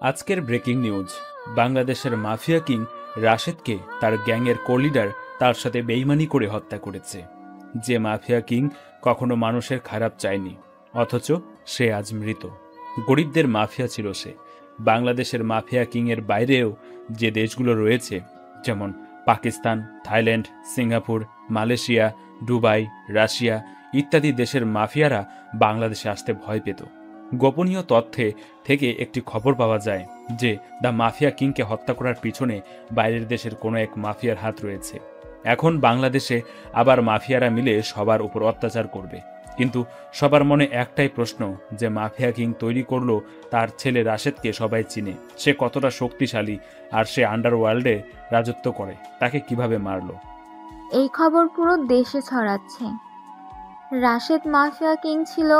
আজকের breaking news. বাংলাদেশের mafia king রাশেদকে তার গ্যাংয়ের কোলিডার তার সাথে বেইমানি করে হত্যা করেছে। যে মাফিয়া কিং কখনো মানুষের খারাপ চায়নি, অথচ সে আজ মৃত। গরিবদের মাফিয়া ছিল সে। বাংলাদেশের মাফিয়া কিংয়ের বাইরেও যে দেশগুলো রয়েছে, যেমন Pakistan, Thailand, Singapore, Malaysia, Dubai, Russia ইত্যাদি দেশের মাফিয়ারা বাংলাদেশে আসতে ভয় পেত। গোপনীয় তথ্যে থেকে একটি খবর পাওয়া যায় যে দ্য মাফিয়া কিংকে হত্যা করার পিছনে বাইরের দেশের কোনো এক মাফিয়ার হাত রয়েছে। এখন বাংলাদেশে আবার মাফিয়ারা মিলে সবার উপর অত্যাচার করবে, কিন্তু সবার মনে একটাই প্রশ্ন, যে মাফিয়া কিং তৈরি করলো তার ছেলে রাশেদকে সবাই চিনে। সে কতটা শক্তিশালী, আর সে আন্ডারওয়ার্ল্ডে রাজত্ব করে, তাকে কিভাবে মারলো? এই খবর পুরো দেশে ছড়াচ্ছে। রাশেদ মাফিয়া কিং ছিল,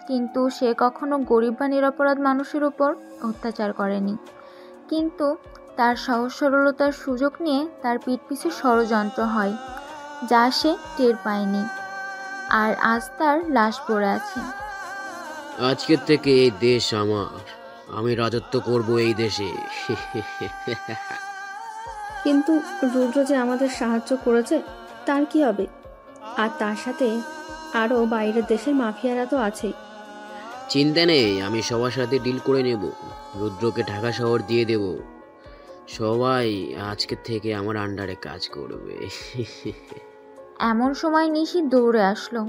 কিন্তু সে কখনো গরিব বা নিরপরাধ মানুষের উপর অত্যাচার করেনি। কিন্তু তার সহজ সরলতার সুযোগ নিয়ে তার পিছে ষড়যন্ত্র হয়, যা সে টের পায়নি। আর আজ তার লাশ পড়ে আছে। আজকের থেকে এই দেশ আমার, আমি রাজত্ব করব এই দেশে। কিন্তু রুদ্র যে আমাদের সাহায্য করেছে, তার কি হবে? আর তার সাথে আরও বাইরের দেশের মাফিয়ারা তো আছেই। চিন্তা নেই, আমি সবার সাথে ডিল করে নেব। রুদ্রকে ঢাকা শহর দিয়ে দেব। সবাই আজকের থেকে আমার আন্ডারে কাজ করবে। এমন সময় নিশি দৌড়ে আসলো।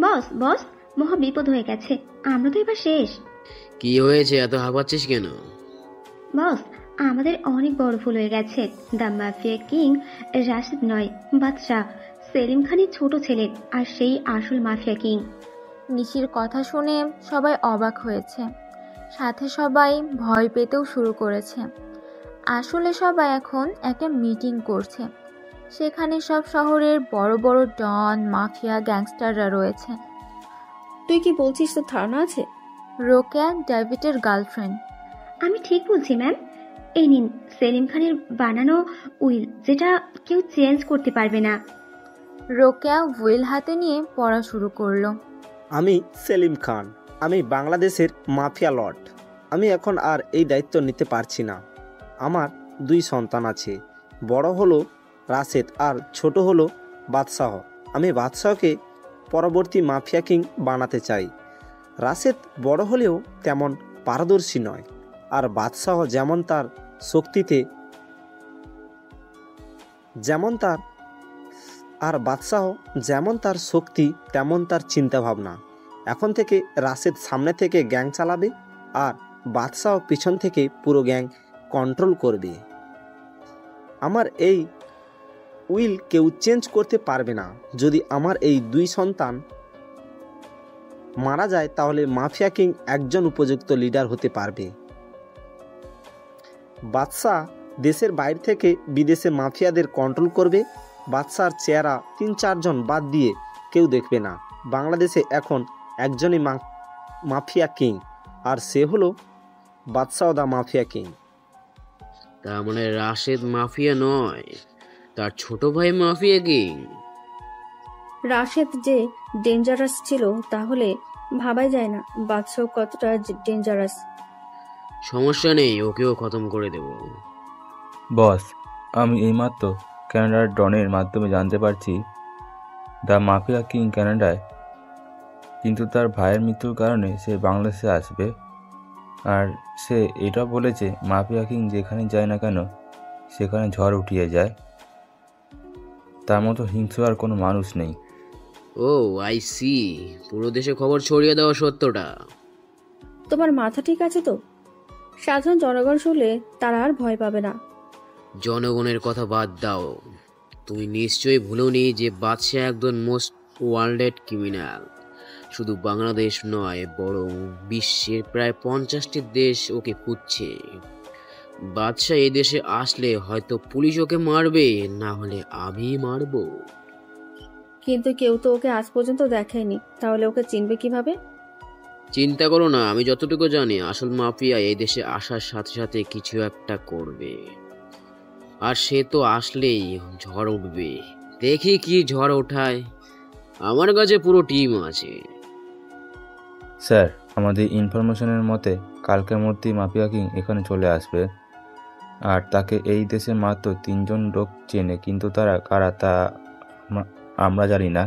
বস বস, মহা বিপদ হয়ে গেছে, আমরা তো এবার শেষ। কি হয়েছে, এত হাঁপাচ্ছিস কেন? বস, আমাদের অনেক বড় ভুল হয়ে গেছে। দ্য মাফিয়া কিং রাশিদ নয়, বাদশাহ সেলিম খানের ছোট ছেলে, আর সেই আসল মাফিয়া কিং। নিশির কথা শুনে সবাই অবাক হয়েছে, সাথে সবাই ভয় পেতেও শুরু করেছে। আসলে সবাই এখন একটা মিটিং করছে। সেখানে সব শহরের বড় বড় ডন, মাফিয়া, গ্যাংস্টাররা রয়েছে। তুই কি বলছিস, তোর ধারণা আছে? রোকেয়া ডেভিডের গার্লফ্রেন্ড। আমি ঠিক বলছি ম্যাম। এই নিন সেলিম খানের বানানো উইল, যেটা কেউ চেঞ্জ করতে পারবে না। রোকেয়া উইল হাতে নিয়ে পড়া শুরু করলো। আমি সেলিম খান, আমি বাংলাদেশের মাফিয়া লর্ড। আমি এখন আর এই দায়িত্ব নিতে পারছি না। আমার 2 সন্তান আছে, বড় হলো রাশেদ আর ছোট হলো বাদশাহ। আমি বাদশাহকে পরবর্তী মাফিয়া কিং বানাতে চাই। রাশেদ বড় হলেও তেমন পারদর্শী নয়, আর বাদশাহ যেমন তার শক্তিতে যেমন তার শক্তি, তেমন তার চিন্তাভাবনা। এখন থেকে রাশেদ সামনে থেকে গ্যাং চালাবে, আর বাদশাহ পিছন থেকে পুরো গ্যাং কন্ট্রোল করবে। আমার এই উইল কেউ চেঞ্জ করতে পারবে না। যদি আমার এই 2 সন্তান মারা যায়, তাহলে মাফিয়া কিং একজন উপযুক্ত লিডার হতে পারবে। বাদশাহ দেশের বাইরে থেকে বিদেশে মাফিয়াদের কন্ট্রোল করবে। বাদশার চেহারা 3-4 জন বাদ দিয়ে কেউ দেখবে না। বাংলাদেশে এখন একজনই মাফিয়া কিং, আর সে হলো বাদশাহ দা মাফিয়া কিং। তার মানে রাশেদ মাফিয়া নয়, তার ছোট ভাই মাফিয়া কিং। রাশেদ যে ডেঞ্জারাস ছিল, তাহলে ভাবাই যায় না বাদশাহ কতটা ডেঞ্জারাস। সমস্যা নেই, ওকেও খতম করে দেব। বস, আমি এইমাত্র কানাডার ডনের মাধ্যমে জানতে পারছি দ্য মাফিয়া কিং কানাডায়, কিন্তু তার ভাইয়ের মৃত্যুর কারণে সে বাংলাদেশে আসবে। আর সে এটা বলেছে মাফিয়া কিং যেখানে যায় না কেন সেখানে ঝড় উঠিয়ে যায়। তার মতো হিংস্র আর কোনো মানুষ নেই। ও আই সি, পুরো দেশে খবর ছড়িয়ে দেওয়া সত্যটা। তোমার মাথা ঠিক আছে তো? সাধারণ জনগণ শুনলে তারা আর ভয় পাবে না। জনগণের কথা বাদ দাও, তুমি নিশ্চয়ই ভুলোনি যে বাদশাহ একজন মোস্ট ওয়ার্ল্ডেড ক্রিমিনাল। শুধু বাংলাদেশ নয়, বরং বিশ্বের প্রায় 50টি দেশ ওকে খুঁজছে। বাদশাহ এই দেশে আসলে হয়তো পুলিশ ওকে মারবে, না হলে আমি মারবো। কিন্তু কেউ তো ওকে আজ পর্যন্ত দেখেনি, তাহলে ওকে চিনবে কিভাবে? চিন্তা করো না, আমি যতটুকু জানি আসল মাফিয়া এই দেশে আসার সাথে সাথে কিছু একটা করবে। আর সে তো আসলেই ঝড় উঠবে। দেখি কি ঝড় ওঠায়। আমার কাছে পুরো টিম আছে। স্যার, আমাদের ইনফরমেশনের মতে কালকের মধ্যেই মাফিয়া কিং এখানে চলে আসবে। আর তাকে এই দেশে মাত্র 3জন লোক চেনে, কিন্তু তারা কারা তা আমরা জানি না।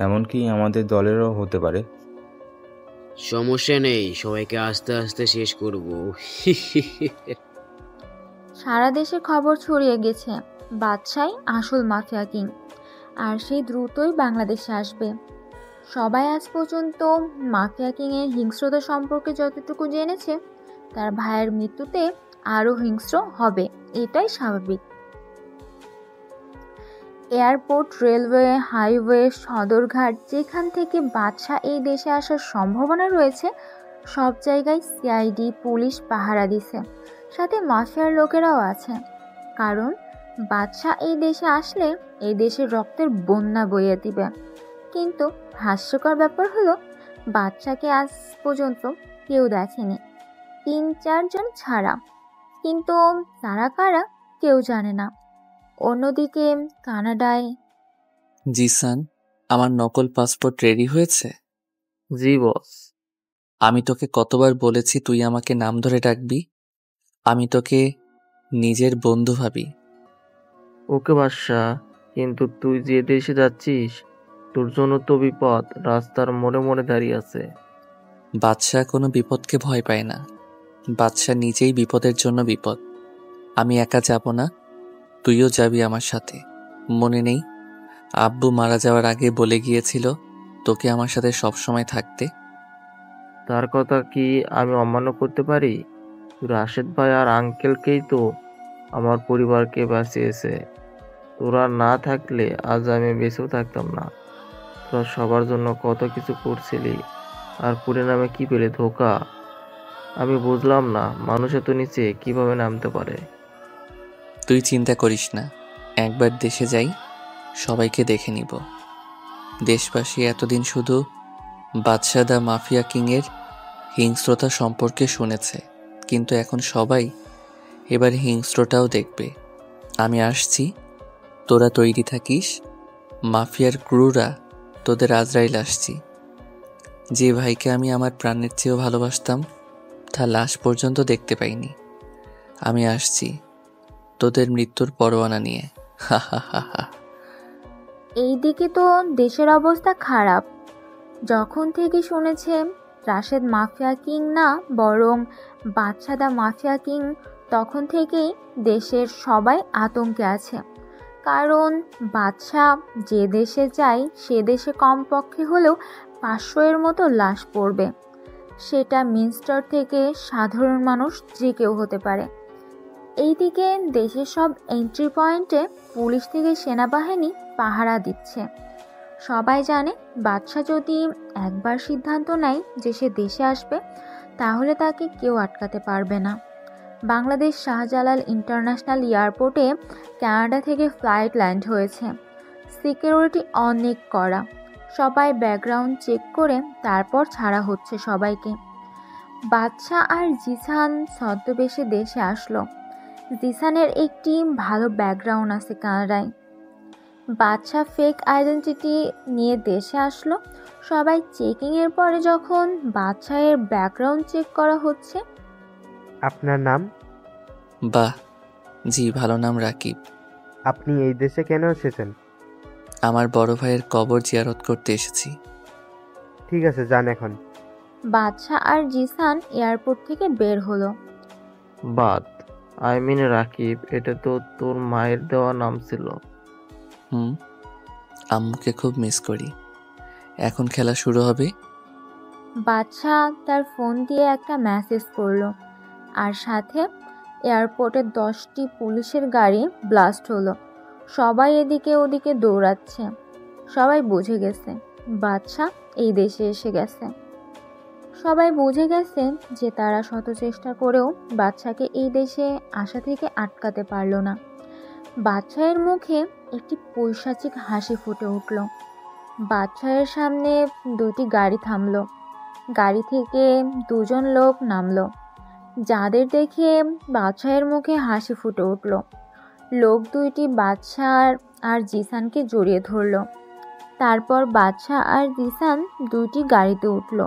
এমনকি আমাদের দলেরও হতে পারে। সমস্যা নেই, সবাইকে আস্তে আস্তে শেষ করব। সারা দেশে খবর ছড়িয়ে গেছে বাদশাই আসল মাফিয়া কিং, আর সেই দ্রুতই বাংলাদেশে আসবে। সবাই আজ পর্যন্ত মাফিয়া কিংয়ের হিংস্রতা সম্পর্কে যতটুকু জেনেছে, তার ভাইয়ের মৃত্যুতে আরও হিংস্র হবে, এটাই স্বাভাবিক। এয়ারপোর্ট, রেলওয়ে, হাইওয়ে, সদরঘাট, যেখান থেকে বাদশা এই দেশে আসার সম্ভাবনা রয়েছে, সব জায়গায় সিআইডি পুলিশ পাহারা দিছে, সাথে মাফিয়ার লোকেরাও আছে। কারণ বাদশা এই দেশে আসলে এই দেশের রক্তের বন্যা বইয়ে দিবে। কিন্তু হাস্যকর ব্যাপার হলো, বাদশাকে আজ পর্যন্ত কেউ দেখেনি, 3-4 জন ছাড়া। কিন্তু তারা কারা কেউ জানে না। অন্যদিকে কানাডায় জিসান, আমার নকল পাসপোর্ট রেডি হয়েছে? জি বস। আমি তোকে কতবার বলেছি তুই আমাকে নাম ধরে ডাকবি? আমি তোকে নিজের বন্ধু ভাবি। ওকে বাদশা, কিন্তু তুই যে দেশে যাচ্ছিস তোর জন্য তো বিপদ রাস্তার মোড়ে মোড়ে দাঁড়িয়ে আছে। বাদশা কোনো বিপদকে ভয় পায় না, বাদশা নিজেই বিপদের জন্য বিপদ। আমি একা যাব না, তুইও যাবি আমার সাথে। মনে নেই আব্বু মারা যাওয়ার আগে বলে গিয়েছিল তোকে আমার সাথে সবসময় থাকতে? তার কথা কি আমি অমান্য করতে পারি? রাশেদ ভাই আর আঙ্কেলকেই তো আমার পরিবারকে বাঁচিয়েছে। তোরা না থাকলে আজ আমি বেঁচেও থাকতাম না। তোরা সবার জন্য কত কিছু করছিলি, আর পরিণামে কি পেলে? ধোকা। আমি বুঝলাম না মানুষ এত নিচে কিভাবে নামতে পারে। তুই চিন্তা করিস না, একবার দেশে যাই, সবাইকে দেখে নিব। দেশবাসী এতদিন শুধু বাদশা দা মাফিয়া কিংয়ের হিংস্রতা সম্পর্কে শুনেছে, কিন্তু এখন সবাই এবার হিংস্রটাও দেখবে। আমি আসছি, তোরা তৈরি থাকিস। মাফিয়ার ক্রুরা তোদের আজরাইল আসছি। যে ভাইকে আমি আমার প্রাণের চেয়েও ভালোবাসতাম, তার লাশ পর্যন্ত দেখতে পাইনি। আমি আসছি তোদের মৃত্যুর পরোয়ানা নিয়ে। হা হা হা হা। এইদিকে তো দেশের অবস্থা খারাপ। যখন থেকে শুনেছে রাশেদ মাফিয়া কিং না, বরং বাদশা দা মাফিয়া কিং, তখন থেকেই দেশের সবাই আতঙ্কে আছে। কারণ বাদশা যে দেশে যায় সে দেশে কমপক্ষে হলেও 500-এর মতো লাশ পড়বে। সেটা মিনিস্টার থেকে সাধারণ মানুষ যে কেউ হতে পারে। এইদিকে দেশের সব এন্ট্রি পয়েন্টে পুলিশ থেকে সেনাবাহিনী পাহারা দিচ্ছে। সবাই জানে বাদশা যদি একবার সিদ্ধান্ত নেয় যে সে দেশে আসবে, তাহলে তাকে কেউ আটকাতে পারবে না। বাংলাদেশ শাহজালাল ইন্টারন্যাশনাল এয়ারপোর্টে কানাডা থেকে ফ্লাইট ল্যান্ড হয়েছে। সিকিউরিটি অনেক কড়া, সবাই ব্যাকগ্রাউন্ড চেক করে তারপর ছাড়া হচ্ছে সবাইকে। বাদশা আর জিসান ছদ্মবেশে দেশে আসলো। জিসানের একটি ভালো ব্যাকগ্রাউন্ড আছে কানাডায়। বাদশা ফেক আইডেন্টিটি নিয়ে দেশে আসলো। সবাই চেকিংয়ের পরে যখন বাদশাহের ব্যাকগ্রাউন্ড চেক করা হচ্ছে। আপনার নাম? বাহ, জি ভালো নাম রাকিব। আপনি এই দেশে কেন এসেছেন? আমার বড় ভাইয়ের কবর জিয়ারত করতে এসেছি। ঠিক আছে, যান এখন। বাদশা আর জিসান এয়ারপোর্ট থেকে বের হলো। বাদ, আই মিন রাকিব, এটা তো তোর মায়ের দেওয়া নাম ছিল। আম্মুকে খুব মিস করি। এখন খেলা শুরু হবে। বাদশা তার ফোন দিয়ে একটা মেসেজ করলো, আর সাথে এয়ারপোর্টে 10টি পুলিশের গাড়ি ব্লাস্ট হলো। সবাই এদিকে ওদিকে দৌড়াচ্ছে। সবাই বুঝে গেছে বাদশা এই দেশে এসে গেছে। সবাই বুঝে গেছে যে তারা শত চেষ্টা করেও বাদশাকে এই দেশে আসা থেকে আটকাতে পারল না। বাদশাহের মুখে একটি পৈশাচিক হাসি ফুটে উঠল। বাদশাহের সামনে 2টি গাড়ি থামলো। গাড়ি থেকে 2 জন লোক নামলো, যাদের দেখে বাদশাহের মুখে হাসি ফুটে উঠল। লোক 2টি বাদশা আর জিসানকে জড়িয়ে ধরল। তারপর বাদশা আর জিসান 2টি গাড়িতে উঠল।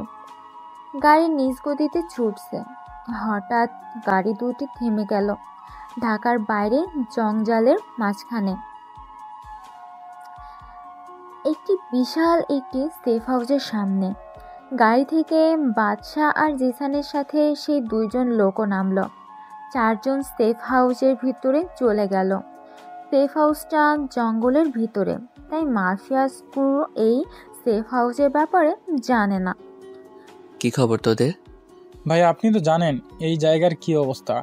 গাড়ি নিজ গতিতে ছুটছে। হঠাৎ গাড়ি দুটি থেমে গেল ঢাকার বাইরে জঞ্জালের মাঝখানে। একটি বিশাল একটি সেফ হাউসের সামনে। গাড়ি থেকে বাদশা আর জিসানের সাথে সেই দুইজন লোকও নামল। চারজন সেফ হাউসের ভিতরে চলে গেল। সেফ হাউসটা জঙ্গলের ভিতরে, তাই মাফিয়াস পুরো এই সেফ হাউসের ব্যাপারে জানে না। কি খবর তোদের? ভাই আপনি তো জানেন এই জায়গার কি অবস্থা,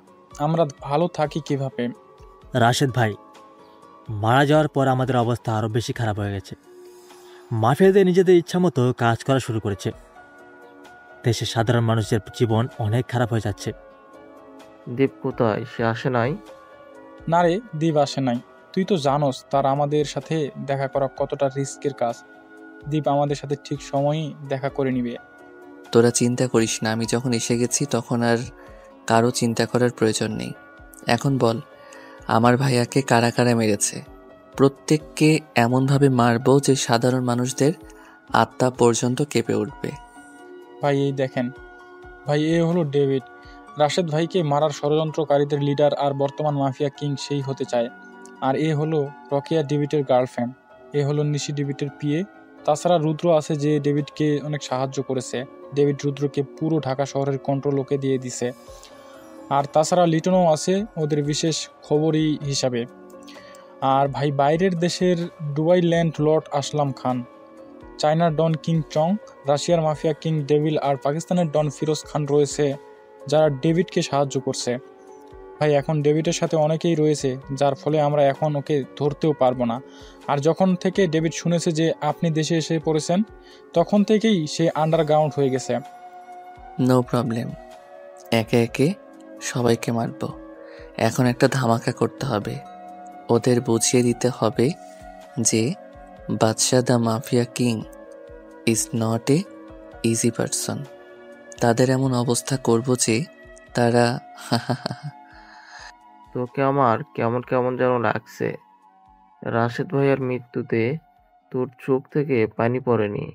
আমরা ভালো থাকি কিভাবে। রাশেদ ভাই, মারা যাওয়ার পর আমাদের অবস্থা আরও বেশি খারাপ হয়ে গেছে। মাফিয়াদের নিজেদের ইচ্ছা মতো কাজ করা শুরু করেছে। দেশের সাধারণ মানুষের জীবন অনেক খারাপ হয়ে যাচ্ছে। দীপ কোথায়? সে আসে নাই? না রে, দীপ আসে নাই। তুই তো জানোস তার আমাদের সাথে দেখা করা কতটা রিস্কের কাজ। দীপ আমাদের সাথে ঠিক সময়ই দেখা করে নিবে। তোরা চিন্তা করিস না, আমি যখন এসে গেছি তখন আর কারো চিন্তা করার প্রয়োজন নেই। এখন বল, আমার ভাইয়াকে কারা কারা মেরেছে? প্রত্যেককে এমনভাবে মারবো যে সাধারণ মানুষদের আত্মা পর্যন্ত কেঁপে উঠবে। ভাই এই দেখেন, ভাই এ হলো ডেভিড, রাশেদ ভাইকে মারার ষড়যন্ত্রকারীদের লিডার আর বর্তমান মাফিয়া কিং সেই হতে চায়। আর এ হলো রকিয়া ডেভিডের গার্লফ্রেন্ড, এ হলো নিশি ডেভিডের পিএ। তাছাড়া রুদ্র আছে যে ডেভিডকে অনেক সাহায্য করেছে। ডেভিড রুদ্রকে পুরো ঢাকা শহরের কন্ট্রোল ওকে দিয়ে দিছে। আর তাছাড়া লিটনও আছে ওদের বিশেষ খবরই হিসাবে। আর ভাই বাইরের দেশের দুবাই ল্যান্ড লর্ড আসলাম খান, চায়নার ডন কিং চং, রাশিয়ার মাফিয়া কিং ডেভিল আর পাকিস্তানের ডন ফিরোজ খান রয়েছে যারা ডেভিডকে সাহায্য করছে। ভাই এখন ডেভিডের সাথে অনেকেই রয়েছে, যার ফলে আমরা এখন ওকে ধরতেও পারবো না। আর যখন থেকে ডেভিড শুনেছে যে আপনি দেশে এসে পড়েছেন, তখন থেকেই সে আন্ডারগ্রাউন্ড হয়ে গেছে। নো প্রবলেম, একে একে সবাইকে মারব। এখন একটা ধামাকা করতে হবে, ওদের বুঝিয়ে দিতে হবে যে Badsha the mafia king is not a easy person. তাদের এমন অবস্থা করব যে তারা তোকে আমার কেমন কেমন যেন লাগছে। রাশেদ ভাইয়ের মৃত্যুতে তোর চোখ থেকে পানি পড়েনি,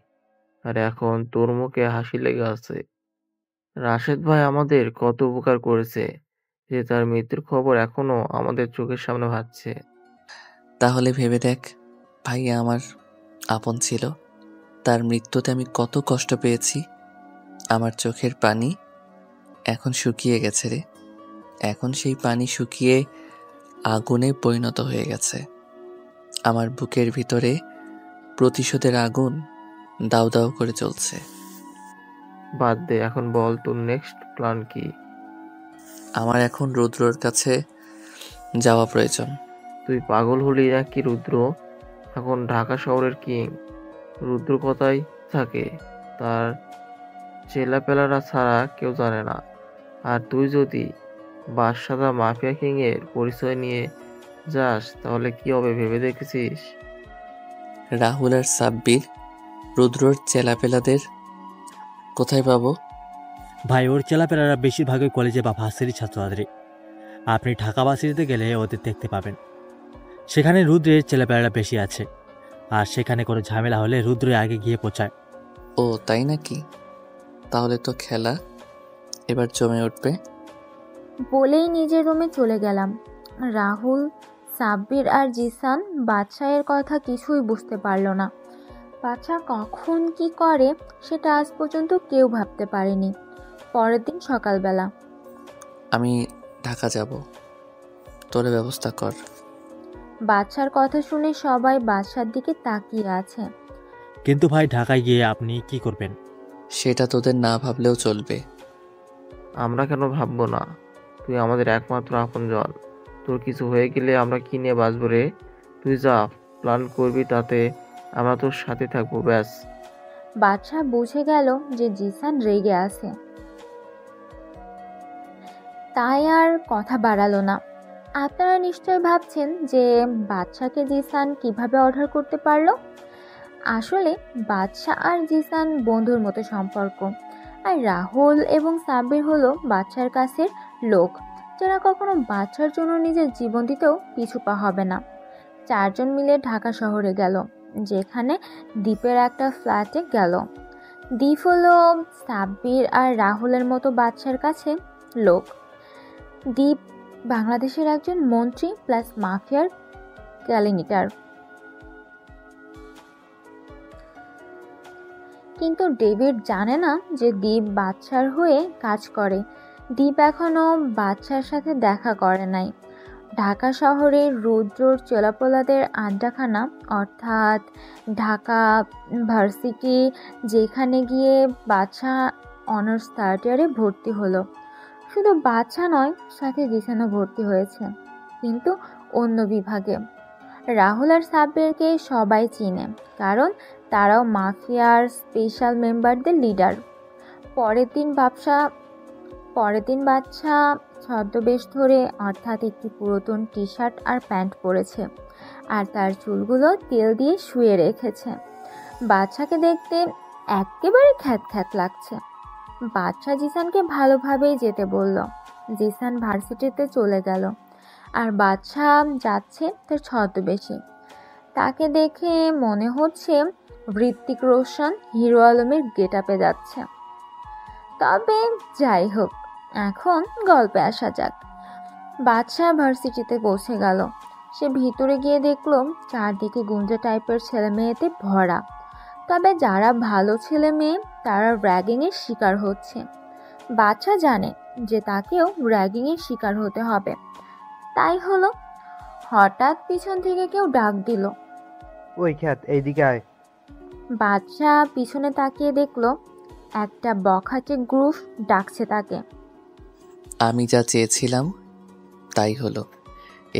আর এখন তোর মুখে হাসি লেগে আছে। রাশেদ ভাই আমাদের কত উপকার করেছে যে তার মৃত্যুর খবর এখনো আমাদের চোখের সামনে ভাসছে। তাহলে ভেবে দেখ, ভাইয়া আমার আপন ছিল, তার মৃত্যুতে আমি কত কষ্ট পেয়েছি। আমার চোখের পানি এখন শুকিয়ে গেছে রে। এখন সেই পানি শুকিয়ে আগুনে পরিণত হয়ে গেছে। আমার বুকের ভিতরে প্রতিশোধের আগুন দাউ দাউ করে চলছে। বাদ দে, এখন বল তোর নেক্সট প্ল্যান কি? আমার এখন রুদ্রর কাছে যাওয়া প্রয়োজন। তুই পাগল হলি নাকি? রুদ্র এখন ঢাকা শহরের কিং। রুদ্র কোথায় থাকে তার চেলাপেলারা ছাড়া কেউ জানে না। আর তুই যদি বাদশাহ মাফিয়া কিং এর পরিচয় নিয়ে যাস তাহলে কি হবে ভেবে দেখেছিস? রাহুল আর সাব্বির রুদ্রর চেলাপেলাদের কোথায় পাবো? ভাই, ওর চেলাপেলারা বেশিরভাগই কলেজে বা ভার্সিটির ছাত্রছাত্রী। আপনি ঢাকা ভার্সিটিতে গেলে ওদের দেখতে পাবেন। সেখানে রুদ্রের চেলাপেলারা বেশি আছে, আর সেখানে কোনো ঝামেলা হলে রুদ্রই আগে গিয়ে পৌঁছায়। ও তাই নাকি? তাহলে তো খেলা এবার জমে উঠবে। বলেই নিজের রুমে চলে গেলাম। রাহুল, সাব্বির আর জিসান বাদশাহের কথা কিছুই বুঝতে পারল না। বাদশা কখন কি করে সেটা আজ পর্যন্ত কেউ ভাবতে পারেনি। পরের দিন সকালবেলা আমি ঢাকা যাব, তোরে ব্যবস্থা কর। বাদশার কথা শুনে সবাই বাদশার দিকে তাকিয়ে আছে। কিন্তু ভাই, ঢাকায় গিয়ে আপনি কি করবেন? সেটা তোদের না ভাবলেও চলবে। আমরা কেন ভাববো না? তুই আমাদের একমাত্র আপনজন। তোর কিছু হয়ে গেলে আমরা কি নিয়ে বাঁচবো রে? তুই যা প্ল্যান করবি তাতে আমরা তোর সাথে থাকবো, ব্যাস। বাদশা বুঝে গেল যে জিসান রেগে আছে, তাই আর কথা বাড়ালো না। আপনারা নিশ্চয় ভাবছেন যে বাদশাকে জিসান কিভাবে অর্ডার করতে পারলো। আসলে বাদশা আর জিসান বন্ধুর মতো সম্পর্ক, আর রাহুল এবং সাব্বির হলো বাদশার কাছের লোক, যারা কখনো বাদশার জন্য নিজের জীবন দিতেও পিছু পা হবে না। চারজন মিলে ঢাকা শহরে গেল, যেখানে দ্বীপের একটা ফ্ল্যাটে গেল। দীপ হলো সাব্বির আর রাহুলের মতো বাচ্চার কাছে লোক। দীপ বাংলাদেশের একজন মন্ত্রী প্লাস মাফিয়ার ক্যালিনিটার। কিন্তু ডেভিড জানে না যে দীপ বাচ্চার হয়ে কাজ করে। দীপ এখনো বাচ্চার সাথে দেখা করে নাই। ঢাকা শহরের রুদ্রর চেলাপোলাদের আড্ডাখানা অর্থাৎ ঢাকা ভার্সিটি, যেখানে গিয়ে বাচ্চা অনার্স থার্ড ইয়ারে ভর্তি হলো। শুধু বাচ্চা নয়, সাথে জিসানও ভর্তি হয়েছে, কিন্তু অন্য বিভাগে। রাহুল আর সাব্বিরকে সবাই চিনে, কারণ তারাও মাফিয়ার স্পেশাল মেম্বারদের লিডার। পরের দিন বাচ্চা ছদ্মবেশ ধরে, অর্থাৎ একটি পুরাতন টি শার্ট আর প্যান্ট পরেছে, আর তার চুলগুলো তেল দিয়ে শুয়ে রেখেছে। বাচ্চাকে দেখতে একেবারে খ্যাত খ্যাত লাগছে। বাচ্চা জিসানকে ভালোভাবেই যেতে বলল। জিসান ভার্সিটিতে চলে গেল, আর বাচ্চা যাচ্ছে তার ছদ্মবেশে। তাকে দেখে মনে হচ্ছে হৃতিক রোশন হিরো আলমের গেট আপে যাচ্ছে। তবে যাই হোক, এখন গল্পে আসা যাক। বাচ্চা ভার্সিটিতে পৌঁছে গেল। সে ভিতরে গিয়ে দেখলো চারদিকে গুঞ্জা টাইপের ছেলে মেয়েতে ভরা। তবে যারা ভালো ছেলে মেয়ে তারা র্যাগিংয়ের শিকার হচ্ছে। বাচ্চা জানে যে তাকেও র্যাগিংয়ের শিকার হতে হবে। তাই হলো, হঠাৎ পিছন থেকে কেউ ডাক দিল, ওই খ্যাত, এইদিকে আয়। বাচ্চা পিছনে তাকিয়ে দেখলো একটা বখাটে গ্রুপ ডাকছে তাকে। আমি যা চেয়েছিলাম তাই হলো,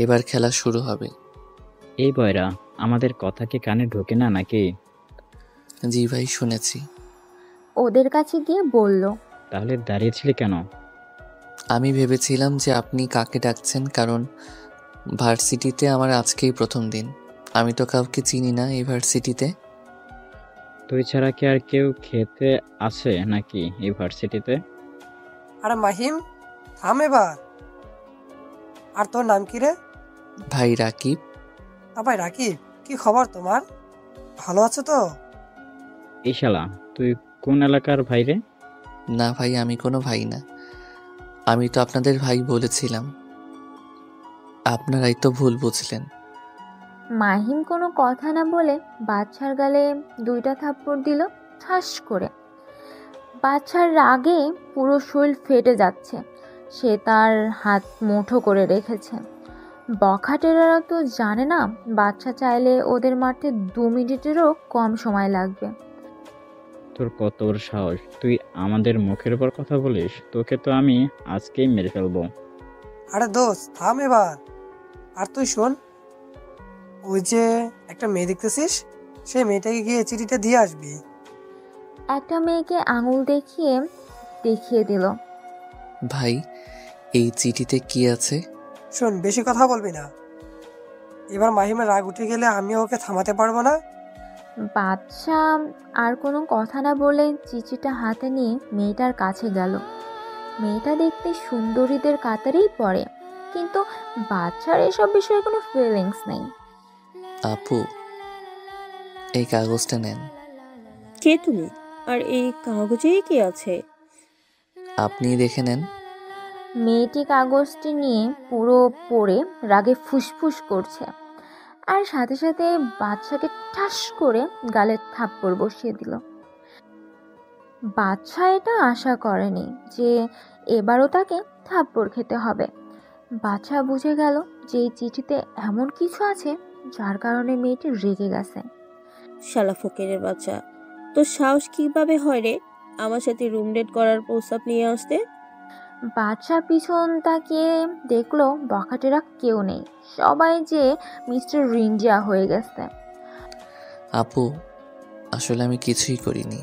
এবার খেলা শুরু হবে। এই বয়রা, আমাদের কথা কি কানে ঢোকে না নাকি? জি ভাই, শুনেছি। ওদের কাছে গিয়ে বলল, তাহলে দাঁড়িয়েছিলি কেন? আমি ভেবেছিলাম যে আপনি কাকে ডাকছেন, কারণ ভার্সিটিতে আমার আজকেই প্রথম দিন। আমি তো কাউকে চিনি না এই ভার্সিটিতে। তুই ছাড়া কি আর কেউ খেতে আছে নাকি এই ভার্সিটিতে? আরে মাহিম, থাম এবার। আর তোর নাম কি রে? ভাই রাকিব। ভাই রাকিব, কি খবর তোমার? ভালো আছো তো? এই শালা, তুই কোন এলাকার ভাই রে? না ভাই, আমি কোনো ভাই না। আমি তো আপনাদের ভাই বলেছিলাম, আপনারাই তো ভুল বুঝলেন। মাহিম কোনো কথা না বলে বাচ্চার গালে 2টা থাপ্পড় দিল ঠাস করে। বাচ্চার রাগে পুরো শরীর ফেটে যাচ্ছে। সে তার হাত মুঠো করে রেখেছে। বখাটেরা তো জানে না বাচ্চা চাইলে ওদের মারতে 2 মিনিটেরও কম সময় লাগবে। তোর কত বড় সাহস, তুই আমাদের মুখের উপর কথা বলিস? তোকে তো আমি আজকেই মেরে ফেলবো। আরে দোস্ত, থাম এবার। আর তুই শোন, ওই যে একটা মেয়ে দেখতেছিস, সেই মেয়েটাকে গিয়ে চিঠিটা দিয়ে আসবি। একটা মেয়েকে আঙুল দেখিয়ে দিল। ভাই, এই চিঠিতে কি আছে? শোন, বেশি কথা বলবি না। এবার মাহিমের রাগ উঠে গেলে আমি ওকে থামাতে পারবো না। বাচ্চা আর কোনো কথা না বলে চিঠিটা হাতে নিয়ে মেয়েটার কাছে গেল। মেয়েটা দেখতে সুন্দরীদের কাতারেই পড়ে, কিন্তু বাচ্চার এসব বিষয়ে কোনো ফিলিংস নেই। আপু, এই কাগজটা নেন। কে তুমি? আর এই কাগজে কি আছে? আপনি দেখে নেন। মেয়েটি কাগজটি নিয়ে পুরো পড়ে রাগে ফুসফুস করছে, আর সাথে সাথে বাচ্চাকে ঠাস করে গালে থাপ্পড় বসিয়ে দিল। বাচ্চা এটা আশা করেনি যে এবারও তাকে থাপ্পড় খেতে হবে। বাচ্চা বুঝে গেল যে এই চিঠিতে এমন কিছু আছে যার কারণে মেয়েটি রেগে গেছে। শালা ফকিরের বাচ্চা, তোর সাহস কিভাবে হয় রে আমার সাথে রুম ডেট করার প্রস্তাব নিয়ে আসতে? বাচ্চা পিছন তাকিয়ে দেখলো বখাটেরা কেউ নেই, সবাই যে মিস্টার রিঞ্জা হয়ে গেছে। আপু, আসলে আমি কিছুই করিনি।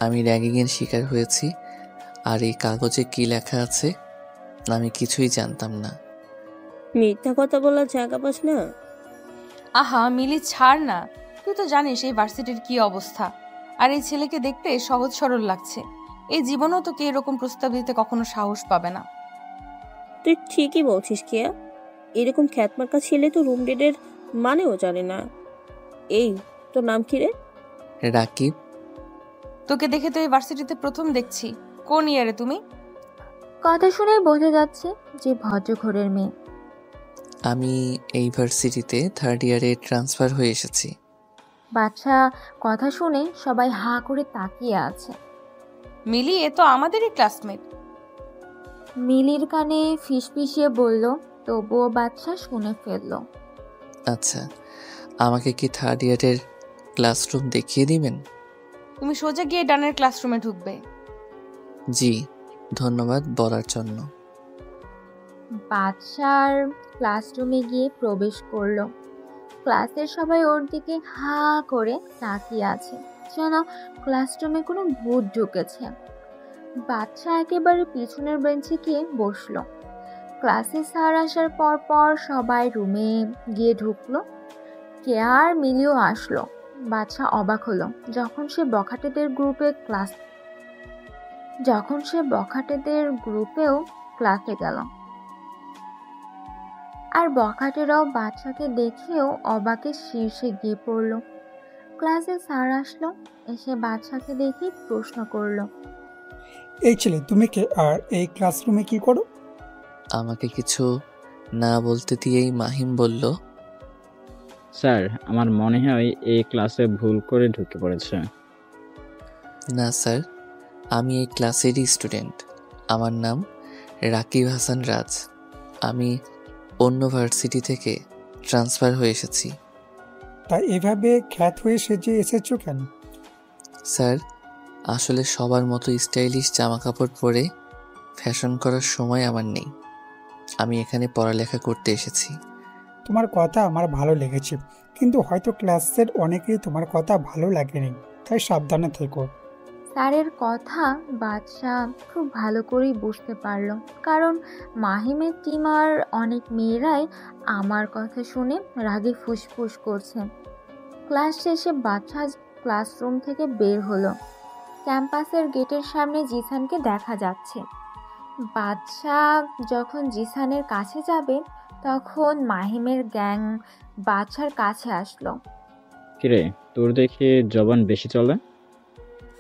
আমি র্যাগিংয়ের শিকার হয়েছি। আর এই কাগজে কি লেখা আছে আমি কিছুই জানতাম না। মিথ্যা কথা বলার জায়গা পাস না? আহা মিলি, ছাড় না। তুই তো জানিস এই ভার্সিটির কি অবস্থা। আর এই ছেলেকে দেখতে সহজ সরল লাগছে। এই জীবনেও তোকে এরকম প্রস্তাব দিতে কখনো সাহস পাবে না। তুই ঠিকই বলছিস কিয়া। এরকম খ্যাতমার্কা ছেলে তো রুম ডেটের মানেও জানে না। এই, তোর নাম কি রে? রাকিব। তোকে দেখে তো এই ভার্সিটিতে প্রথম দেখছি। কোন ইয়ারে তুমি? কথা শুনে বোঝা যাচ্ছে যে ভদ্রঘরের মেয়ে। আমি এই ভার্সিটিতে 3rd ইয়ারে ট্রান্সফার হয়ে এসেছি। বাচ্চা কথা শুনে সবাই হাঁ করে তাকিয়ে আছে। মিলি, এ তো আমাদেরই ক্লাসমেট। মিলির কানে ফিসফিসিয়ে বলল, তবুও বাচ্চা শুনে ফেলল। আচ্ছা, আমাকে কি 3rd ইয়ারের ক্লাসরুম দেখিয়ে দিবেন? তুমি সোজা গিয়ে ডানের ক্লাসরুমে ঢুকবে। জি, ধন্যবাদ বলার জন্য। বাচ্চার ক্লাসরুমে গিয়ে প্রবেশ করলো। ক্লাসের সবাই ওর দিকে হাঁ করে তাকিয়ে আছে, যেন ক্লাসরুমে কোনো ভূত ঢুকেছে। বাচ্চা একেবারে পিছনের বেঞ্চে গিয়ে বসলো। ক্লাসে স্যার আসার পর সবাই রুমে গিয়ে ঢুকলো। কেয়ার মিলিও আসলো। বাচ্চা অবাক হলো যখন সে বখাটেদের গ্রুপেও ক্লাসে গেল। আর বখাটেরাও বাচ্চাকে দেখেও অবাকের শীর্ষে গিয়ে পড়ল। ক্লাসে স্যার আসলো, এসে বাচ্চাকে দেখে প্রশ্ন করলো, এই ছেলে তুমি কে, আর এই ক্লাসরুমে কি করো? আমাকে কিছু না বলতে দিয়েই মাহিম বলল, স্যার আমার মনে হয় এই ক্লাসে ভুল করে ঢুকে পড়েছে। না স্যার, আমি এই ক্লাসেরই স্টুডেন্ট। আমার নাম রাকিব হাসান রাজ। আমি অন্য ভার্সিটি থেকে ট্রান্সফার হয়ে এসেছি। তাই এভাবে খ্যাত হয়ে সেজে এসেছো কেন? স্যার, আসলে সবার মতো স্টাইলিশ জামা কাপড় পরে ফ্যাশন করার সময় আমার নেই। আমি এখানে পড়ালেখা করতে এসেছি। তোমার কথা আমার ভালো লেগেছে, কিন্তু হয়তো ক্লাসের অনেকেই তোমার কথা ভালো লাগেনি, তাই সাবধানে থেকো। স্যারের কথা বাদশা খুব ভালো করেই বুঝতে পারল, কারণ মাহিমের টিমার অনেক মেয়েরাই আমার কথা শুনে রাগে ফুসফুস করছে। ক্লাস শেষে বাদশা ক্লাসরুম থেকে বের হলো। ক্যাম্পাসের গেটের সামনে জিসানকে দেখা যাচ্ছে। বাদশা যখন জিসানের কাছে যাবে তখন মাহিমের গ্যাং বাদশার কাছে আসলো। কিরে, তোর দেখে জবান বেশি চলে?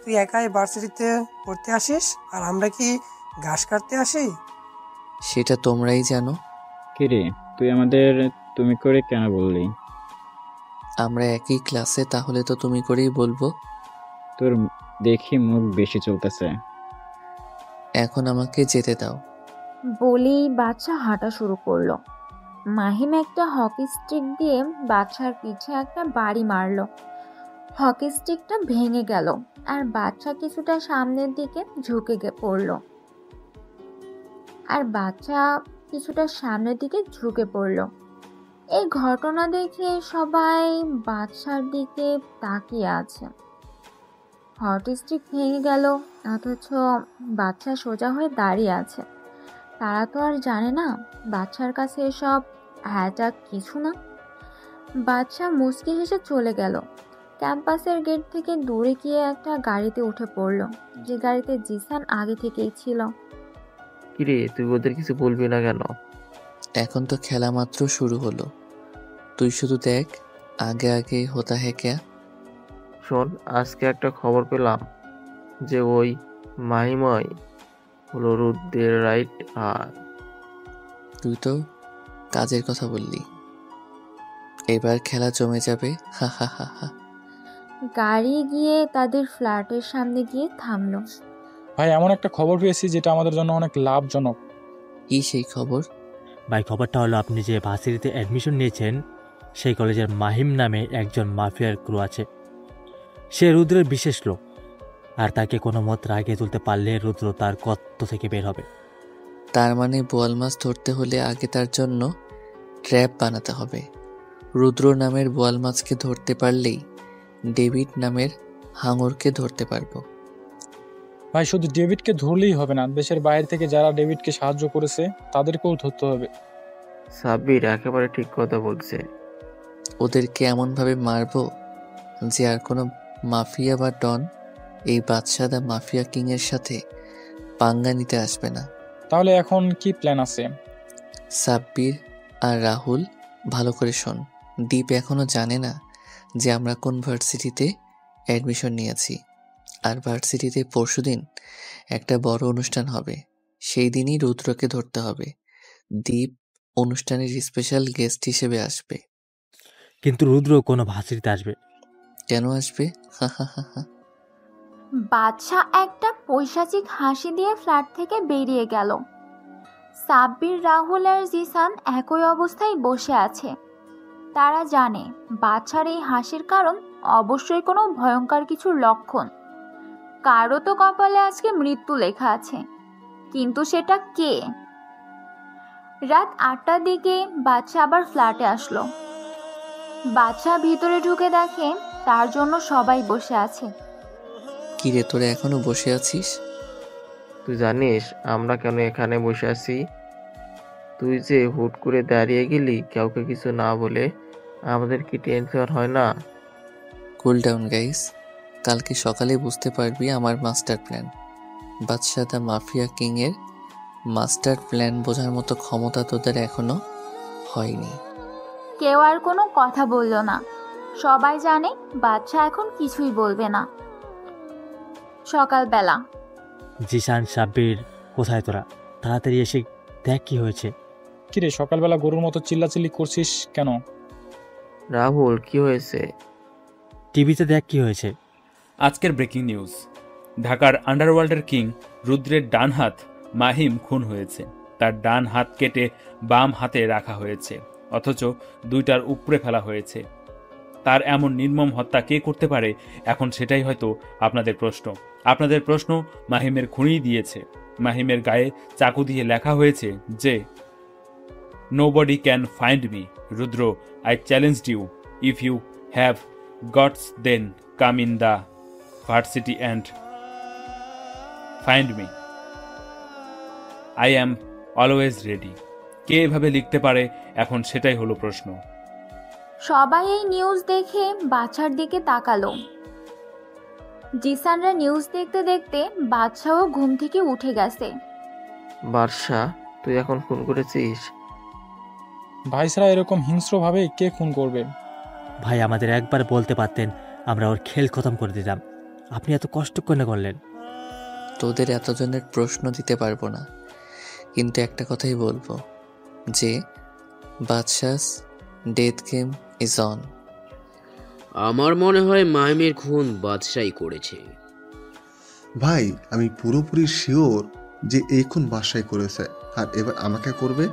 তুই একাই ভার্সিটিতে পড়তে আসিস, আর আমরা কি ঘাস কাটতে আসি? সেটা তোমরাই জানো। কিরে, তুই আমাদের তুমি করে কেন বললি? আমরা একই ক্লাসে, তাহলে তো তুমি করেই বলবো। তোর দেখি মুখ বেশি চলতেছে। এখন আমাকে যেতে দাও। বলেই বাচ্চা হাঁটা শুরু করলো। মাহিম একটা হকি স্টিক দিয়ে বাচ্চার পিঠে একটা বাড়ি মারলো। হকি স্টিকটা ভেঙে গেল আর বাচ্চা কিছুটা সামনের দিকে ঝুঁকে পড়ল। এই ঘটনা দেখে সবাই বাচ্চার দিকে তাকিয়ে আছে। হকি স্টিক ভেঙে গেল, অথচ বাচ্চা সোজা হয়ে দাঁড়িয়ে আছে। তারা তো আর জানে না বাচ্চার কাছে এসব হ্যাটা কিছু না। বাচ্চা মুচকি হেসে চলে গেল। ক্যাম্পাসের গেট থেকে দূরে গিয়ে একটা গাড়িতে উঠে পড়ল, যে গাড়িতে জিসান আগে থেকেই ছিল। কিরে, তুই ওদের কিছু বলবি না কেন? এখন তো খেলা মাত্র শুরু হলো, তুই শুধু দেখ আগে আগে হতা হ্যাঁ ক্যা। শোন, আজকে একটা খবর পেলাম যে ওই মাহিময় হলো রুদ্রের রাইট হাত। তুই তো কাজের কথা বললি, এবার খেলা জমে যাবে। হা হা হা হা। গাড়ি গিয়ে তাদের ফ্ল্যাটের সামনে গিয়ে থামলো। ভাই, এমন একটা খবর পেয়েছি যেটা আমাদের জন্য অনেক লাভজনক। কি সেই খবর? ভাই, খবরটা হলো আপনি যে ভার্সিটিতে অ্যাডমিশন নিয়েছেন সেই কলেজের মাহিম নামে একজন মাফিয়ার ক্রু আছে। সে রুদ্রের বিশেষ লোক, আর তাকে কোনো মত রাগে তুলতে পারলে রুদ্র তার গর্ত থেকে বের হবে। তার মানে বোয়াল মাছ ধরতে হলে আগে তার জন্য ট্র্যাপ বানাতে হবে। রুদ্র নামের বোয়াল মাছকে ধরতে পারলেই ডেভিড নামের হাঙরকে ধরতে পারবো। ভাই, শুধু ডেভিডকে ধরলেই হবে না, দেশের বাইরে থেকে যারা ডেভিডকে সাহায্য করেছে তাদেরকেও ধরতে হবে। সাব্বির একেবারে ঠিক কথা বলছে। ওদেরকে এমনভাবে মারবো যে আর কোনো মাফিয়া বা ডন এই বাদশাদা মাফিয়া কিংয়ের সাথে পাঙ্গা নিতে আসবে না। তাহলে এখন কি প্ল্যান আছে? সাব্বির আর রাহুল, ভালো করে শোন। দীপ এখনো জানে না যে আমরা কোন ভার্সিটিতে অ্যাডমিশন নিয়েছি। আর ভার্সিটিতে পরশুদিন একটা বড় অনুষ্ঠান হবে, সেই দিনই রুদ্রকে ধরতে হবে। দীপ অনুষ্ঠানের স্পেশাল গেস্ট হিসেবে আসবে। কিন্তু রুদ্র কোনো ভার্সিটিতে আসবে? কেন আসবে? হা হা হা হা। বাদশা একটা পৈশাচিক হাসি দিয়ে ফ্ল্যাট থেকে বেরিয়ে গেল। সাব্বির, রাহুল আর জিসান একই অবস্থায় বসে আছে। তারা জানে বাদশার এই হাসির কারণ অবশ্যই কোনো ভয়ঙ্কর কিছুর লক্ষণ। কারো তো কপালে আজকে মৃত্যু লেখা আছে, কিন্তু সেটা কে? রাত 8টার দিকে বাদশা আবার ফ্ল্যাটে আসলো। বাদশা ভিতরে ঢুকে দেখে তার জন্য সবাই বসে আছে। কিরে, তোরা এখনো বসে আছিস? তুই জানিস আমরা কেন এখানে বসে আছি? তুই যে হুট করে দাঁড়িয়ে গেলি কাউকে কিছু না বলে, আমাদের কি টেনশন হয় না? কুল ডাউন গাইস, কালকে সকালে বুঝতে পারবি আমার master plan. Badsha the mafia কিংয়ের মাস্টার প্ল্যান বোঝার মতো ক্ষমতা তোদের এখনো হয়নি। কেউ আর কোনো কথা বলল না। সবাই জানে বাদশা এখন কিছুই বলবে না। সকালবেলা। জিসান, সাব্বির, কোথায় তোরা? তাড়াতাড়ি এসে দেখ কি হয়েছে। কিরে, সকালবেলা গরুর মতো চিল্লাচিল্লি করছিস কেন? রাহুল, কি হয়েছে? টিভিতে দেখ কি হয়েছে। আজকের ব্রেকিং নিউজ, ঢাকার আন্ডারওয়ার্ল্ডের কিং রুদ্রের ডান হাত মাহিম খুন হয়েছে। তার ডান হাত কেটে বাম হাতে রাখা হয়েছে, অথচ দুইটার উপরে ফেলা হয়েছে। তার এমন নির্মম হত্যা কে করতে পারে? এখন সেটাই হয়তো আপনাদের প্রশ্ন। আপনাদের প্রশ্ন মাহিমের খুনিই দিয়েছে। মাহিমের গায়ে চাকু দিয়ে লেখা হয়েছে যে nobody can find me Rudra, I challenged you, if you have guts then come in the varsity and find me, I am always ready. কে এভাবে লিখতে পারে? এখন সেটাই হলো প্রশ্ন। সবাই এই নিউজ দেখে বাদশার দিকে তাকালো। জিসানরা নিউজ দেখতে দেখতে বাদশাও ঘুম থেকে উঠে গেছে। বাদশা, তুই এখন খুন করেছিস? ভাইসরা এরকম হিংস্রভাবে কে খুন করবে? ভাই, আমাদের একবার বলতে পারতেন, আমরা ওর খেল খতম করে দিতাম। আপনি এত কষ্ট কেন করলেন? তোদের এতজনের প্রশ্ন দিতে পারবো না, কিন্তু একটা কথাই বলবো যে বাদশাস ডেথ গেম ইজ অন। আমার মনে হয় মাহিমের খুন বাদশাই করেছে। ভাই, আমি পুরোপুরি শিওর যে এই খুন বাদশাই করেছে, আর এবার আমাকে করবে।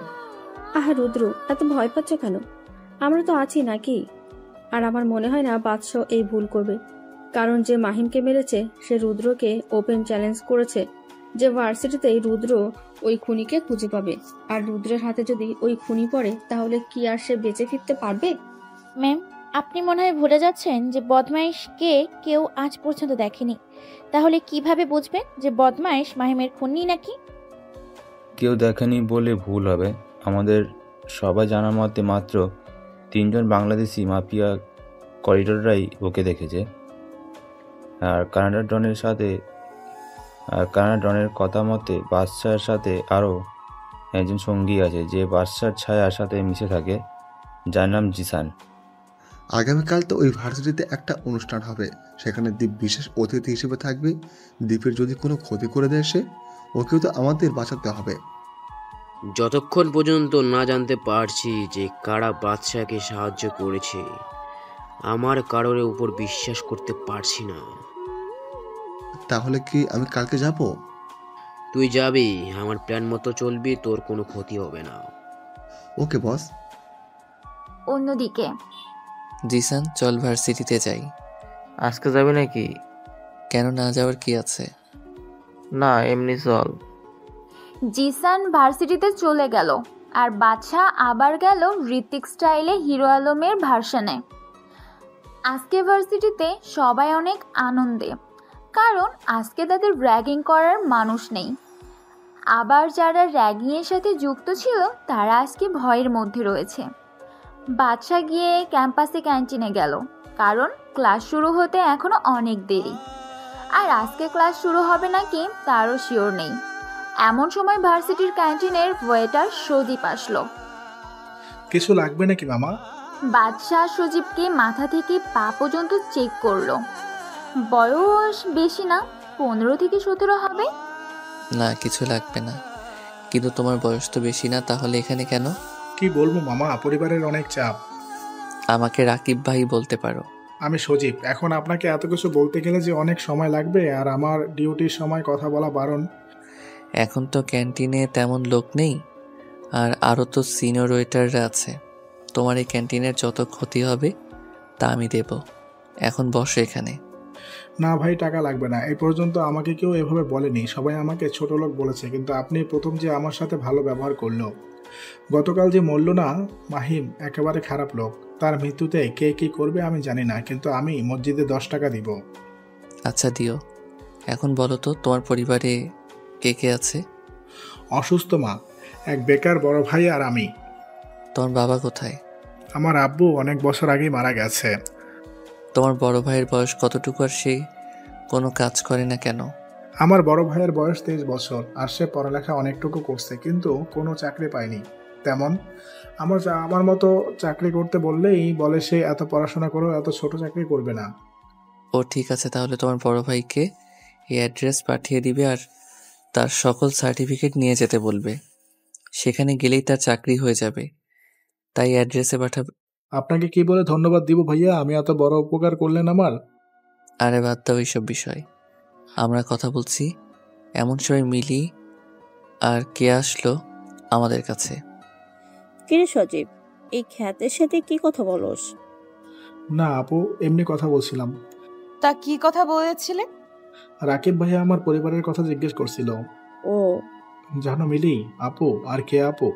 আহা রুদ্র, এত ভয় পাচ্ছ কেন? আমরা তো আছি নাকি? আর আমার মনে হয় না বাদশা এই ভুল করবে, কারণ যে মাহিমকে মেরেছে সে রুদ্রকে ওপেন চ্যালেঞ্জ করেছে যে ভার্সিটিতেই রুদ্র ওই খুনিকে খুঁজে পাবে। আর রুদ্রের হাতে যদি ওই খুনি পড়ে তাহলে কি আর সে বেঁচে ফিরতে পারবে? ম্যাম, আপনি মনে হয় ভুলে যাচ্ছেন যে বদমাইশকে কেউ আজ পর্যন্ত দেখেনি। তাহলে কিভাবে বুঝবেন যে বদমাইশ মাহিমের খুনি নাকি? কেউ দেখেনি বলে ভুল হবে। আমাদের সবাই জানার মতে মাত্র 3জন বাংলাদেশি মাফিয়া করিডোররাই ওকে দেখেছে। আর কানাডা ডনের কথা মতে বাদশার সাথে আরও একজন সঙ্গী আছে যে বাদশার ছায়ার সাথে মিশে থাকে, যার নাম জিসান। আগামীকাল তো ওই ভার্সিটিতে একটা অনুষ্ঠান হবে, সেখানে দীপ বিশেষ অতিথি হিসেবে থাকবে। দীপের যদি কোনো ক্ষতি করে দেয় সে, ওকেও তো আমাদের বাঁচাতে হবে। যতক্ষণ পর্যন্ত না জানতে পারছি যে কারা বাদশাকে সাহায্য করেছে, আমার কারোর উপর বিশ্বাস করতে পারছি না। তাহলে কি আমি কালকে যাব? তুই যাবি, আমার প্ল্যান মতো চলবি, তোর কোনো ক্ষতি হবে না। ওকে বস। অন্যদিকে জিসান, চল ভার্সিটিতে যাই। আজকে যাবে নাকি? কেন না যাওয়ার কি আছে? না, এমনি চল। জিসান ভার্সিটিতে চলে গেল, আর বাদশা আবার গেল ঋত্বিক স্টাইলে হিরো আলমের ভার্সনে। আজকে ভার্সিটিতে সবাই অনেক আনন্দে, কারণ আজকে তাদের র্যাগিং করার মানুষ নেই। আবার যারা র্যাগিংয়ের সাথে যুক্ত ছিল তারা আজকে ভয়ের মধ্যে রয়েছে। বাদশা গিয়ে ক্যাম্পাসে ক্যান্টিনে গেল, কারণ ক্লাস শুরু হতে এখনো অনেক দেরি। আর আজকে ক্লাস শুরু হবে নাকি তারও শিওর নেই। এমন সময় ভার্সিটির ক্যান্টিনের ওয়েটার সজীব আসলো। কিছু লাগবে নাকি মামা? বাদশা সজীবকে মাথা থেকে পা পর্যন্ত চেক করলো। বয়স বেশি না, 15 থেকে 17 হবে। না, কিছু লাগবে না। কিন্তু তোমার বয়স তো বেশি না, তাহলে এখানে কেন? কি বলবো মামা, পরিবারের অনেক চাপ। আমাকে রাকিব ভাই বলতে পারো। আমি সজীব। এখন আপনাকে এত কিছু বলতে গেলে যে অনেক সময় লাগবে, আর আমার ডিউটির সময় কথা বলা বারণ। এখন তো ক্যান্টিনে তেমন লোক নেই, আর আরও তো সিনিয়র ওয়েটাররা আছে। তোমার এই ক্যান্টিনের যত ক্ষতি হবে তা আমি দেব। এখন বসো এখানে। না ভাই, টাকা লাগবে না। এই পর্যন্ত আমাকে কেউ এভাবে বলেনি, সবাই আমাকে ছোট লোক বলেছে, কিন্তু আপনি প্রথম যে আমার সাথে ভালো ব্যবহার করলো। গতকাল যে মরল না মাহিম, একেবারে খারাপ লোক। তার মৃত্যুতে কে কি করবে আমি জানি না, কিন্তু আমি মসজিদে 10 টাকা দিব। আচ্ছা দিও। এখন বলো তো, তোমার পরিবারে কে কে আছে? অসুস্থ মা, এক বেকার বড় ভাই আর আমি। তোমার বাবা কোথায়? আমার আব্বু অনেক বছর আগেই মারা গেছে। তোমার বড় ভাইয়ের বয়স কতটুকু, আর সে কোনো কাজ করে না কেন? আমার বড় ভাইয়ের বয়স 23 বছর, আর সে পড়ালেখা অনেকটুকু করছে, কিন্তু কোনো চাকরি পায়নি তেমন। আমার মতো চাকরি করতে বললেই বলে সে এত পড়াশোনা করেও এত ছোট চাকরি করবে না। ও ঠিক আছে, তাহলে তোমার বড় ভাইকে এই অ্যাড্রেস পাঠিয়ে দিবে আর তার সকল সার্টিফিকেট নিয়ে যেতে বলবে। সেখানে গেলেই তার চাকরি হয়ে যাবে, তাই অ্যাড্রেসে পাঠাবে। আপনাকে কি বলে ধন্যবাদ দিব ভাইয়া, আমি এত বড় উপকার করলেন আমার। আরে বাদ দাও এইসব বিষয়, আমরা কথা বলছি। এমন সময় মিলি আর কে আসলো আমাদের কাছে। কিরে সজীব, এই খ্যাতের সাথে কি কথা বলস? না আপু, এমনি কথা বলছিলাম। তা কি কথা বলেছিলে? রাকিব ভাইয়া আমার পরিবারের কথা জিজ্ঞেস করছিল। ও জানো মিলি আপু আর কে আপু,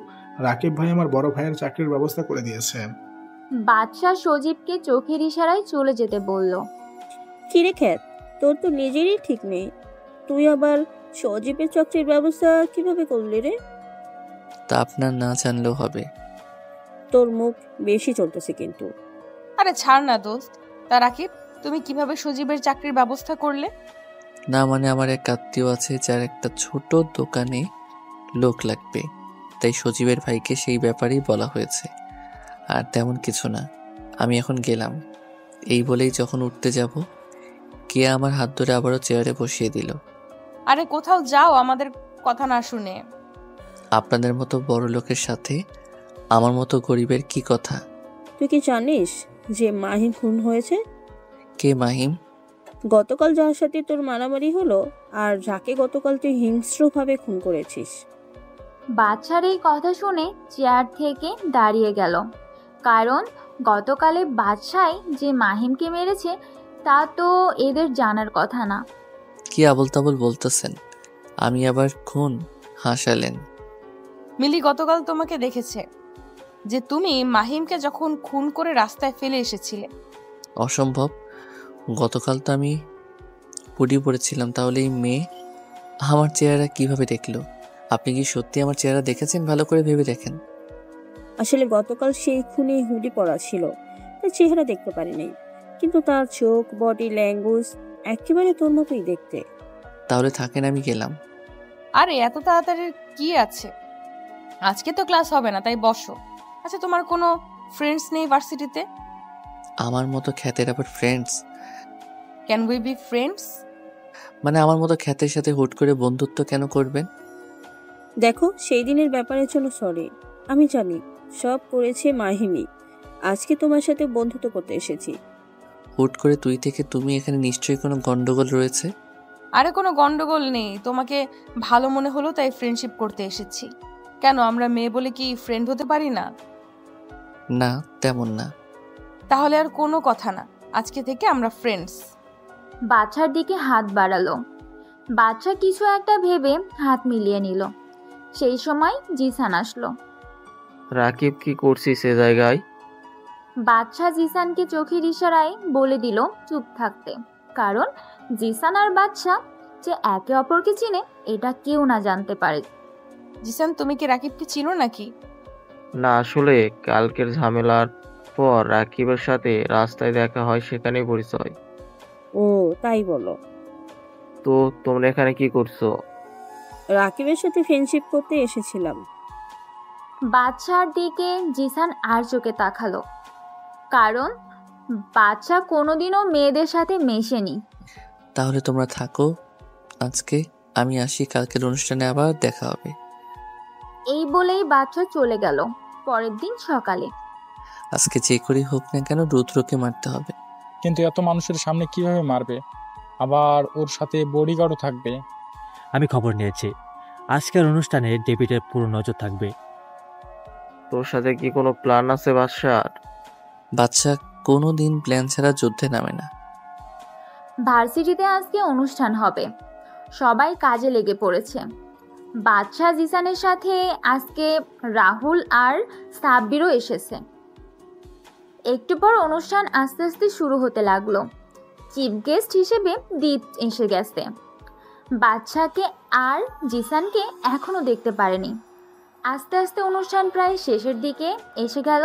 রাকিব ভাই আমার বড় ভাইয়ের চাকরির ব্যবস্থা করে দিয়েছে। বাদশা সজীবকে চোখের ইশারায় চলে যেতে বলল। কিরে খ্যাত, তোর তো নিজেরই ঠিক নেই, তুই আবার সজীবের চাকরির ব্যবস্থা কিভাবে করলি রে? তা আপনার না জানলেও হবে। তোর মুখ বেশি চলতেছে কিন্তু। আরে ছাড় না দোস্ত। তা রাকিব, তুমি কিভাবে সজীবের চাকরির ব্যবস্থা করলে? না মানে আমার এক আত্মীয় আছে যার একটা ছোট দোকানে লোক লাগবে, তাই সজীবের ভাইকে সেই ব্যাপারেই বলা হয়েছে। আর তেমন কিছু না। আমি এখন গেলাম। এই বলেই যখন উঠতে যাব, কে আমার হাত ধরে আবারও চেয়ারে বসিয়ে দিল। আরে কোথাও যাও আমাদের কথা না শুনে। আপনাদের মতো বড় লোকের সাথে আমার মতো গরিবের কি কথা? তুই কি জানিস যে মাহিম খুন হয়েছে? কে মাহিম? গতকাল যার সাথে তোর মারামারি হলো, আর যাকে গতকাল তুই হিংস্রভাবে খুন করেছিস। বাচ্চার এই কথা শুনে চেয়ার থেকে দাঁড়িয়ে গেল, কারণ গতকালে বাদশাই যে মাহিমকে মেরেছে তা তো এদের জানার কথা না। কি আবল তাবল বলতেছেন? আমি আবার খুন? হাসালেন। মিলি গতকাল তোমাকে দেখেছে যে তুমি মাহিমকে যখন খুন করে রাস্তায় ফেলে এসেছিলে। অসম্ভব, গতকাল তো আমি পুড়ি পড়েছিলাম, তাহলে এই মেয়ে আমার চেহারা কিভাবে দেখলো? আপনি কি সত্যি আমার চেহারা দেখেছেন? ভালো করে ভেবে দেখেন। আসলে গতকাল সেই খুনে হুডি পরা ছিল, তার চেহারা দেখতে পারিনি, কিন্তু তার চোখ, বডি ল্যাঙ্গুয়েজ একেবারে তোর মতোই দেখতে। তাহলে থাকেন, আমি গেলাম। আরে এত তাড়াতাড়ি কি আছে? আজকে তো ক্লাস হবে না, তাই বসো। আচ্ছা, তোমার কোনো ফ্রেন্ডস নেই ভার্সিটিতে? আমার মতো খ্যাতের আবার friends? Can we be friends? মানে আমার মতো খ্যাতের সাথে হুট করে বন্ধুত্ব কেন করবেন? দেখো, সেই দিনের ব্যাপারের জন্য সরি। আমি জানি সব করেছে মাহিমি। আজকে তোমার সাথে বন্ধুত্ব করতে এসেছি। হুট করে তুই থেকে তুমি, এখানে নিশ্চয়ই কোনো গন্ডগোল রয়েছে। আরে কোনো গন্ডগোল নেই, তোমাকে ভালো মনে হলো তাই ফ্রেন্ডশিপ করতে এসেছি। কেন, আমরা মেয়ে বলে কি ফ্রেন্ড হতে পারি না? না তেমন না। তাহলে আর কোনো কথা না, আজকে থেকে আমরা ফ্রেন্ডস। বাচ্চার দিকে হাত বাড়ালো। বাচ্চা কিছু একটা ভেবে হাত মিলিয়ে নিল। সেই সময় জিসান আসলো। রাকিব, কি করছিস এ জায়গায়? বাচ্চা জিসানকে চোখের ইশারায় বলে দিল চুপ থাকতে, কারণ জিসান আর বাচ্চা যে একে অপরকে চিনে এটা কেউ না জানতে পারে। জিসান, তুমি কি রাকিবকে চিনো নাকি? না, আসলে কালকের ঝামেলার পর রাকিবের সাথে রাস্তায় দেখা হয়, সেখানেই পরিচয়। ও তাই বলো? তো তোমরা এখানে কি করছো? রাকিবের সাথে ফ্রেন্ডশিপ করতে এসেছিলাম। বাচ্চার দিকে জিসান আর চোখে তাকালো, কারণ বাচ্চা কোনোদিনও মেয়েদের সাথে মেশেনি। তাহলে তোমরা থাকো আজকে, আমি আসি, কালকের অনুষ্ঠানে আবার দেখা হবে। এই বলেই বাচ্চা চলে গেল। পরের দিন সকালে আজকে যে করেই হোক না কেন রুদ্রকে মারতে হবে। কিন্তু এত মানুষের সামনে কিভাবে মারবে? আবার ওর সাথে বডিগার্ডও থাকবে। আমি খবর নিয়েছি, আজকের অনুষ্ঠানে ডেভিডের পুরো নজর থাকবে। তোর সাথে কি কোনো প্ল্যান আছে বাদশার? বাচ্চা কোনো দিন প্ল্যান ছাড়া যুদ্ধে নামে না। ভার্সিটিতে আজকে অনুষ্ঠান হবে, সবাই কাজে লেগে পড়েছে। বাদশা জিসানের সাথে আজকে রাহুল আর সাব্বিরও এসেছে। একটু পর অনুষ্ঠান আস্তে আস্তে শুরু হতে লাগলো। চিফ গেস্ট হিসেবে দীপ এসে গেছে। বাদশাকে আর জিসানকে এখনো দেখতে পারেনি। আস্তে আস্তে অনুষ্ঠান প্রায় শেষের দিকে এসে গেল।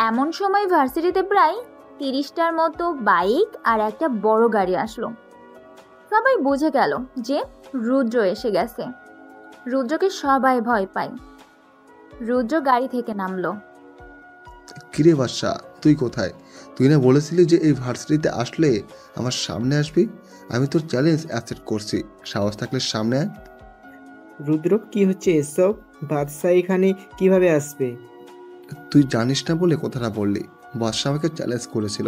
এমন সময় ভার্সিটিতে প্রায় 30টার মতো বাইক আর একটা বড় গাড়ি আসলো। সবাই বুঝে গেল যে রুদ্র এসে গেছে। রুদ্রকে সবাই ভয় পায়। রুদ্র গাড়ি থেকে নামলো। কিরে বাদশা, তুই কোথায়? তুই না বলেছিলি যে এই ভার্সিটিতে আসলে আমার সামনে আসবি? আমি তোর চ্যালেঞ্জ অ্যাকসেপ্ট করছি, সাহস থাকলে সামনে আয়। রুদ্র, কি হচ্ছে এসব? বাদশা এখানে কিভাবে আসবে? তুই জানিস না বলে কথাটা বললি। বাদশা আমাকে চ্যালেঞ্জ করেছিল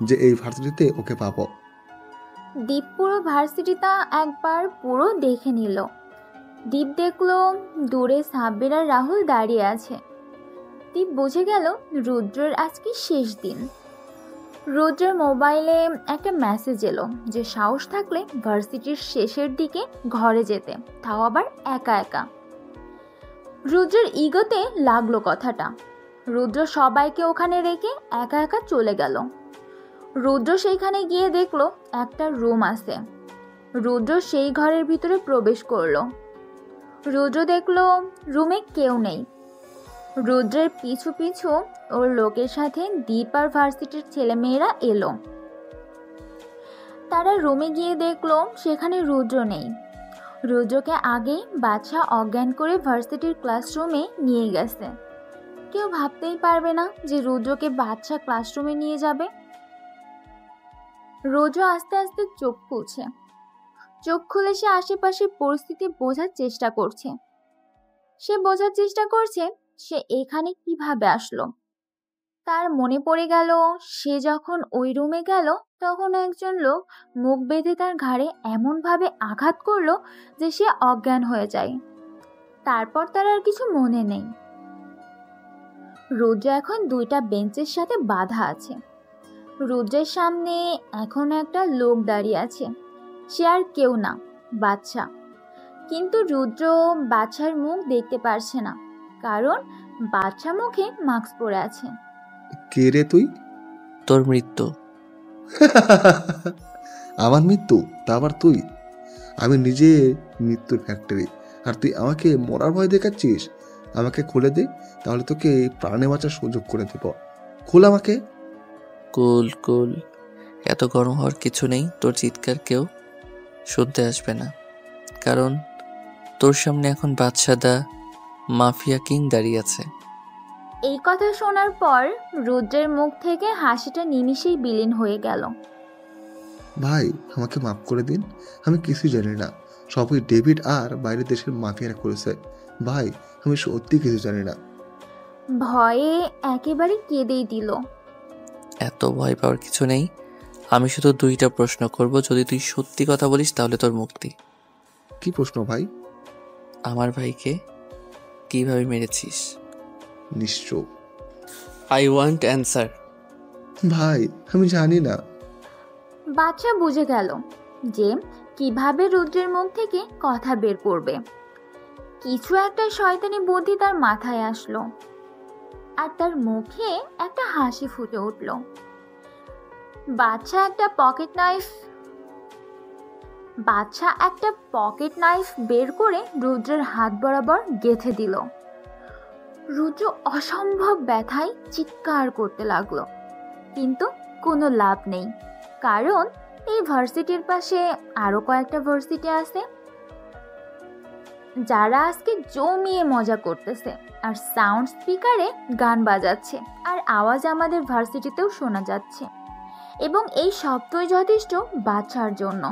যে এই ভার্সিটিতে ওকে পাবো। দীপ পুরো ভার্সিটিটা একবার পুরো দেখে নিল। দীপ দেখলো দূরে সাব্বির আর রাহুল দাঁড়িয়ে আছে। দীপ বুঝে গেল রুদ্রের আজকে শেষ দিন। রুদ্রের মোবাইলে একটা মেসেজ এলো যে সাহস থাকলে ভার্সিটির শেষের দিকে ঘরে যেতে, তাও আবার একা একা। রুদ্রের ইগোতে লাগলো কথাটা। রুদ্র সবাইকে ওখানে রেখে একা একা চলে গেল। রুদ্র সেইখানে গিয়ে দেখলো একটা রুম আছে। রুদ্র সেই ঘরের ভিতরে প্রবেশ করলো। রুদ্র দেখলো রুমে কেউ নেই। রুদ্রের পিছু পিছু ওর লোকের সাথে দীপ আর ভার্সিটির ছেলেমেয়েরা এলো। তারা রুমে গিয়ে দেখলো সেখানে রুদ্র নেই। রুদ্রকে আগেই বাদশা অজ্ঞান করে ভার্সিটির ক্লাসরুমে নিয়ে গেছে। কেউ ভাবতেই পারবে না যে রুদ্রকে বাদশা ক্লাসরুমে নিয়ে যাবে। রুদ্র আস্তে আস্তে চোখ খুলছে। চোখ খুলে সে আশেপাশের পরিস্থিতি বোঝার চেষ্টা করছে। সে এখানে কিভাবে আসলো। তার মনে পড়ে গেল সে যখন ওই রুমে গেল তখন একজন লোক মুখ বেঁধে তার ঘাড়ে এমনভাবে আঘাত করলো যে সে অজ্ঞান হয়ে যায়। তারপর তার আর কিছু মনে নেই। রুদ্র এখন 2টা বেঞ্চের সাথে বাঁধা আছে। রুদ্রের সামনে এখন একটা লোক দাঁড়িয়ে আছে। সে আর কেউ না, বাদশা। কিন্তু রুদ্র বাদশার মুখ দেখতে পারছে না, কারণ বাদশা মুখে মাস্ক পরে আছে। কে রে তুই? তোর মৃত্যু। আমার মৃত্যু? তা আবার তুই? আমি নিজে মৃত্যুর ফ্যাক্টরি, আর তুই আমাকে মরার ভয় দেখাচ্ছিস? আমাকে খুলে দে, তাহলে তোকে প্রাণে বাঁচার সুযোগ করে দেব। খুল আমাকে। কুল কুল, এত গরম হওয়ার কিছু নেই। তোর চিৎকার কেউ শুনতে আসবে না, কারণ তোর সামনে এখন বাদশাদা মাফিয়া কিং দাঁড়িয়ে আছে। এই কথা শোনার পর রুদ্রের মুখ থেকে হাসিটা নিমিষেই বিলীন হয়ে গেল। ভাই, আমাকে মাফ করে দিন, আমি কিছুই জানি না। সবই ডেভিড আর বাইরের দেশের মাফিয়ারা করেছে। ভাই, আমি সত্যি কিছু জানি না। ভয়ে একেবারে কেঁদেই দিল। এত ভয় পাওয়ার কিছু নেই। আমি শুধু 2টা প্রশ্ন করব, যদি তুই সত্যি কথা বলিস তাহলে তোর মুক্তি। কি প্রশ্ন ভাই? আমার ভাইকে কিভাবে মেরেছিস? নিশ্চয়। I want answer. ভাই, আমি জানি না। বাদশা বুঝে গেল যে কিভাবে রুদ্রের মুখ থেকে কথা বের করবে। কিছু একটা শয়তানি বুদ্ধি তার মাথায় আসলো, আর তার মুখে একটা হাসি ফুটে উঠল। বাদশা একটা পকেট নাইফ বের করে রুদ্রের হাত বরাবর গেঁথে দিল। রুদ্র অসম্ভব ব্যথায় চিৎকার করতে লাগলো, কিন্তু কোনো লাভ নেই, কারণ এই ভার্সিটির পাশে আরো কয়েকটা ভার্সিটি আছে যারা আজকে জমিয়ে মজা করতেছে, আর সাউন্ড স্পিকারে গান বাজাচ্ছে, আর আওয়াজ আমাদের ভার্সিটিতেও শোনা যাচ্ছে। এবং এই শব্দই যথেষ্ট বাচ্চার জন্য।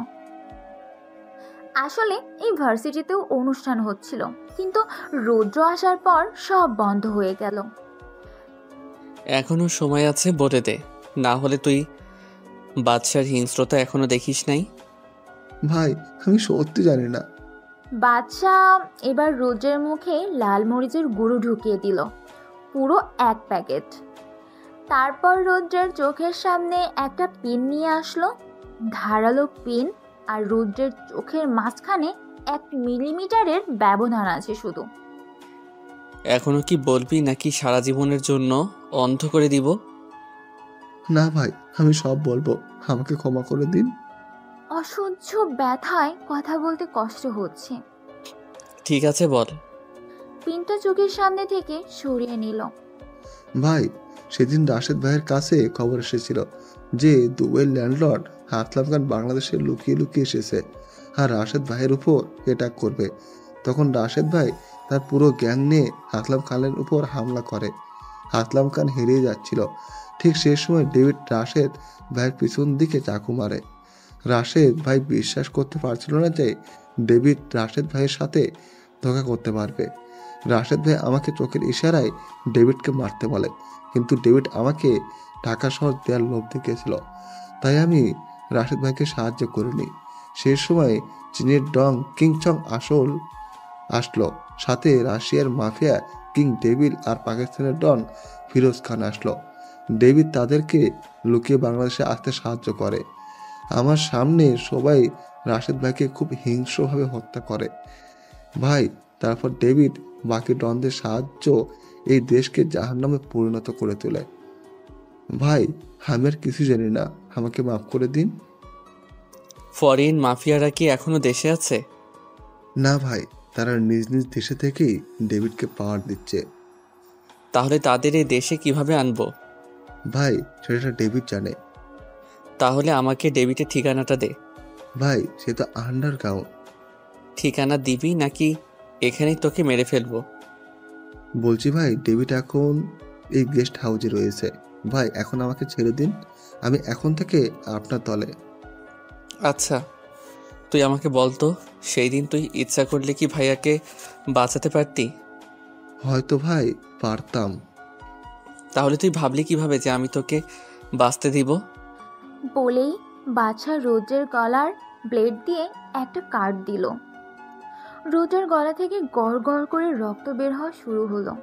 আসলে এই ভার্সিটিতেও অনুষ্ঠান হচ্ছিল, কিন্তু রৌদ্র আসার পর সব বন্ধ হয়ে গেল। এখনো সময় আছে, বলে দে, না হলে তুই বাদশার হিংস্রতা এখনো দেখিস নাই। ভাই আমি সত্যি জানি না। বাদশা এবার রৌদ্রের মুখে লাল মরিচের গুঁড়ো ঢুকিয়ে দিল, পুরো 1 প্যাকেট। তারপর রৌদ্রের চোখের সামনে একটা পিন নিয়ে আসলো, ধারালো পিন, আর রৌদ্রের চোখের মাঝখানে 1 মিলিমিটারের ব্যবধান আছে শুধু। এখনো কি বলবি নাকি সারা জীবনের জন্য অন্ধ করে দিব? না ভাই, আমি সব বলবো, আমাকে ক্ষমা করে দিন। অসহ্য ব্যথায় কথা বলতে কষ্ট হচ্ছে। ঠিক আছে, বল। পিনটা চোখের সামনে থেকে সরিয়ে নিল। ভাই, সেদিন রাশেদ ভাইয়ের কাছে খবর এসেছিল যে দুবাইয়ের ল্যান্ডলর্ড হাসলাম খান বাংলাদেশে লুকিয়ে লুকিয়ে এসেছে আর রাশেদ ভাইয়ের উপর অ্যাটাক করবে। তখন রাশেদ ভাই তার পুরো গ্যাং নিয়ে হাসলাম খানের উপর হামলা করে। হাসলাম খান হেরিয়ে যাচ্ছিল, ঠিক সেই সময় ডেভিড রাশেদ ভাইয়ের পিছন দিকে চাকু মারে। রাশেদ ভাই বিশ্বাস করতে পারছিল না যে ডেভিড রাশেদ ভাইয়ের সাথে ধোঁকা করতে পারবে। রাশেদ ভাই আমাকে চোখের ইশারায় ডেভিডকে মারতে বলে, কিন্তু ডেভিড আমাকে ঢাকা শহর দেওয়ার লোভ দেখিয়েছিল, তাই আমি রাশেদ ভাইকে সাহায্য করিনি। সেই সময় চীনের ডং কিং চং আসলো, সাথে রাশিয়ার মাফিয়া কিং ডেভিড আর পাকিস্তানের ডন ফিরোজ খান আসলো। ডেভিড তাদেরকে লুকিয়ে বাংলাদেশে আসতে সাহায্য করে। আমার সামনে সবাই রাশেদ ভাইকে খুব হিংস্রভাবে হত্যা করে। ভাই, তারপর ডেভিড বাকি ডনদের সাহায্য এই দেশকে জাহান্নামে পরিণত করে তোলে। ভাই, আমি আর কিছু জানি না, আমাকে মাফ করে দিন। ফরেন মাফিয়ারা কি এখনো দেশে আছে? না ভাই, তারা নিজ নিজ দেশে থেকেই ডেভিডকে পাওয়ার দিচ্ছে। তাহলে তাদের এই দেশে কিভাবে আনবো? ভাই, সেটা ডেভিড জানে। তাহলে আমাকে ডেভিডের ঠিকানাটা দে। ভাই, সে তো আন্ডারগ্রাউন্ড। ঠিকানা দিবি নাকি এখানেই তোকে মেরে ফেলবো? বলছি ভাই, ডেভিড এখন এই গেস্ট হাউসে রয়েছে। ভাই, এখন আমাকে ছেড়ে দিন, আমি এখন থেকে আপনার দলে। আচ্ছা, তুই আমাকে বলতো, সেই দিন তুই ইচ্ছা করলে কি ভাইয়াকে বাঁচাতে পারতি? হয়তো ভাই পারতাম। তাহলে তুই ভাবলি কিভাবে যে আমি তোকে বাঁচতে দিব? বলেই বাদশা রৌদ্রের গলার ব্লেড দিয়ে একটা কাট দিল। রৌদ্রের গলা থেকে গড় গড় করে রক্ত বের হওয়া শুরু হলো।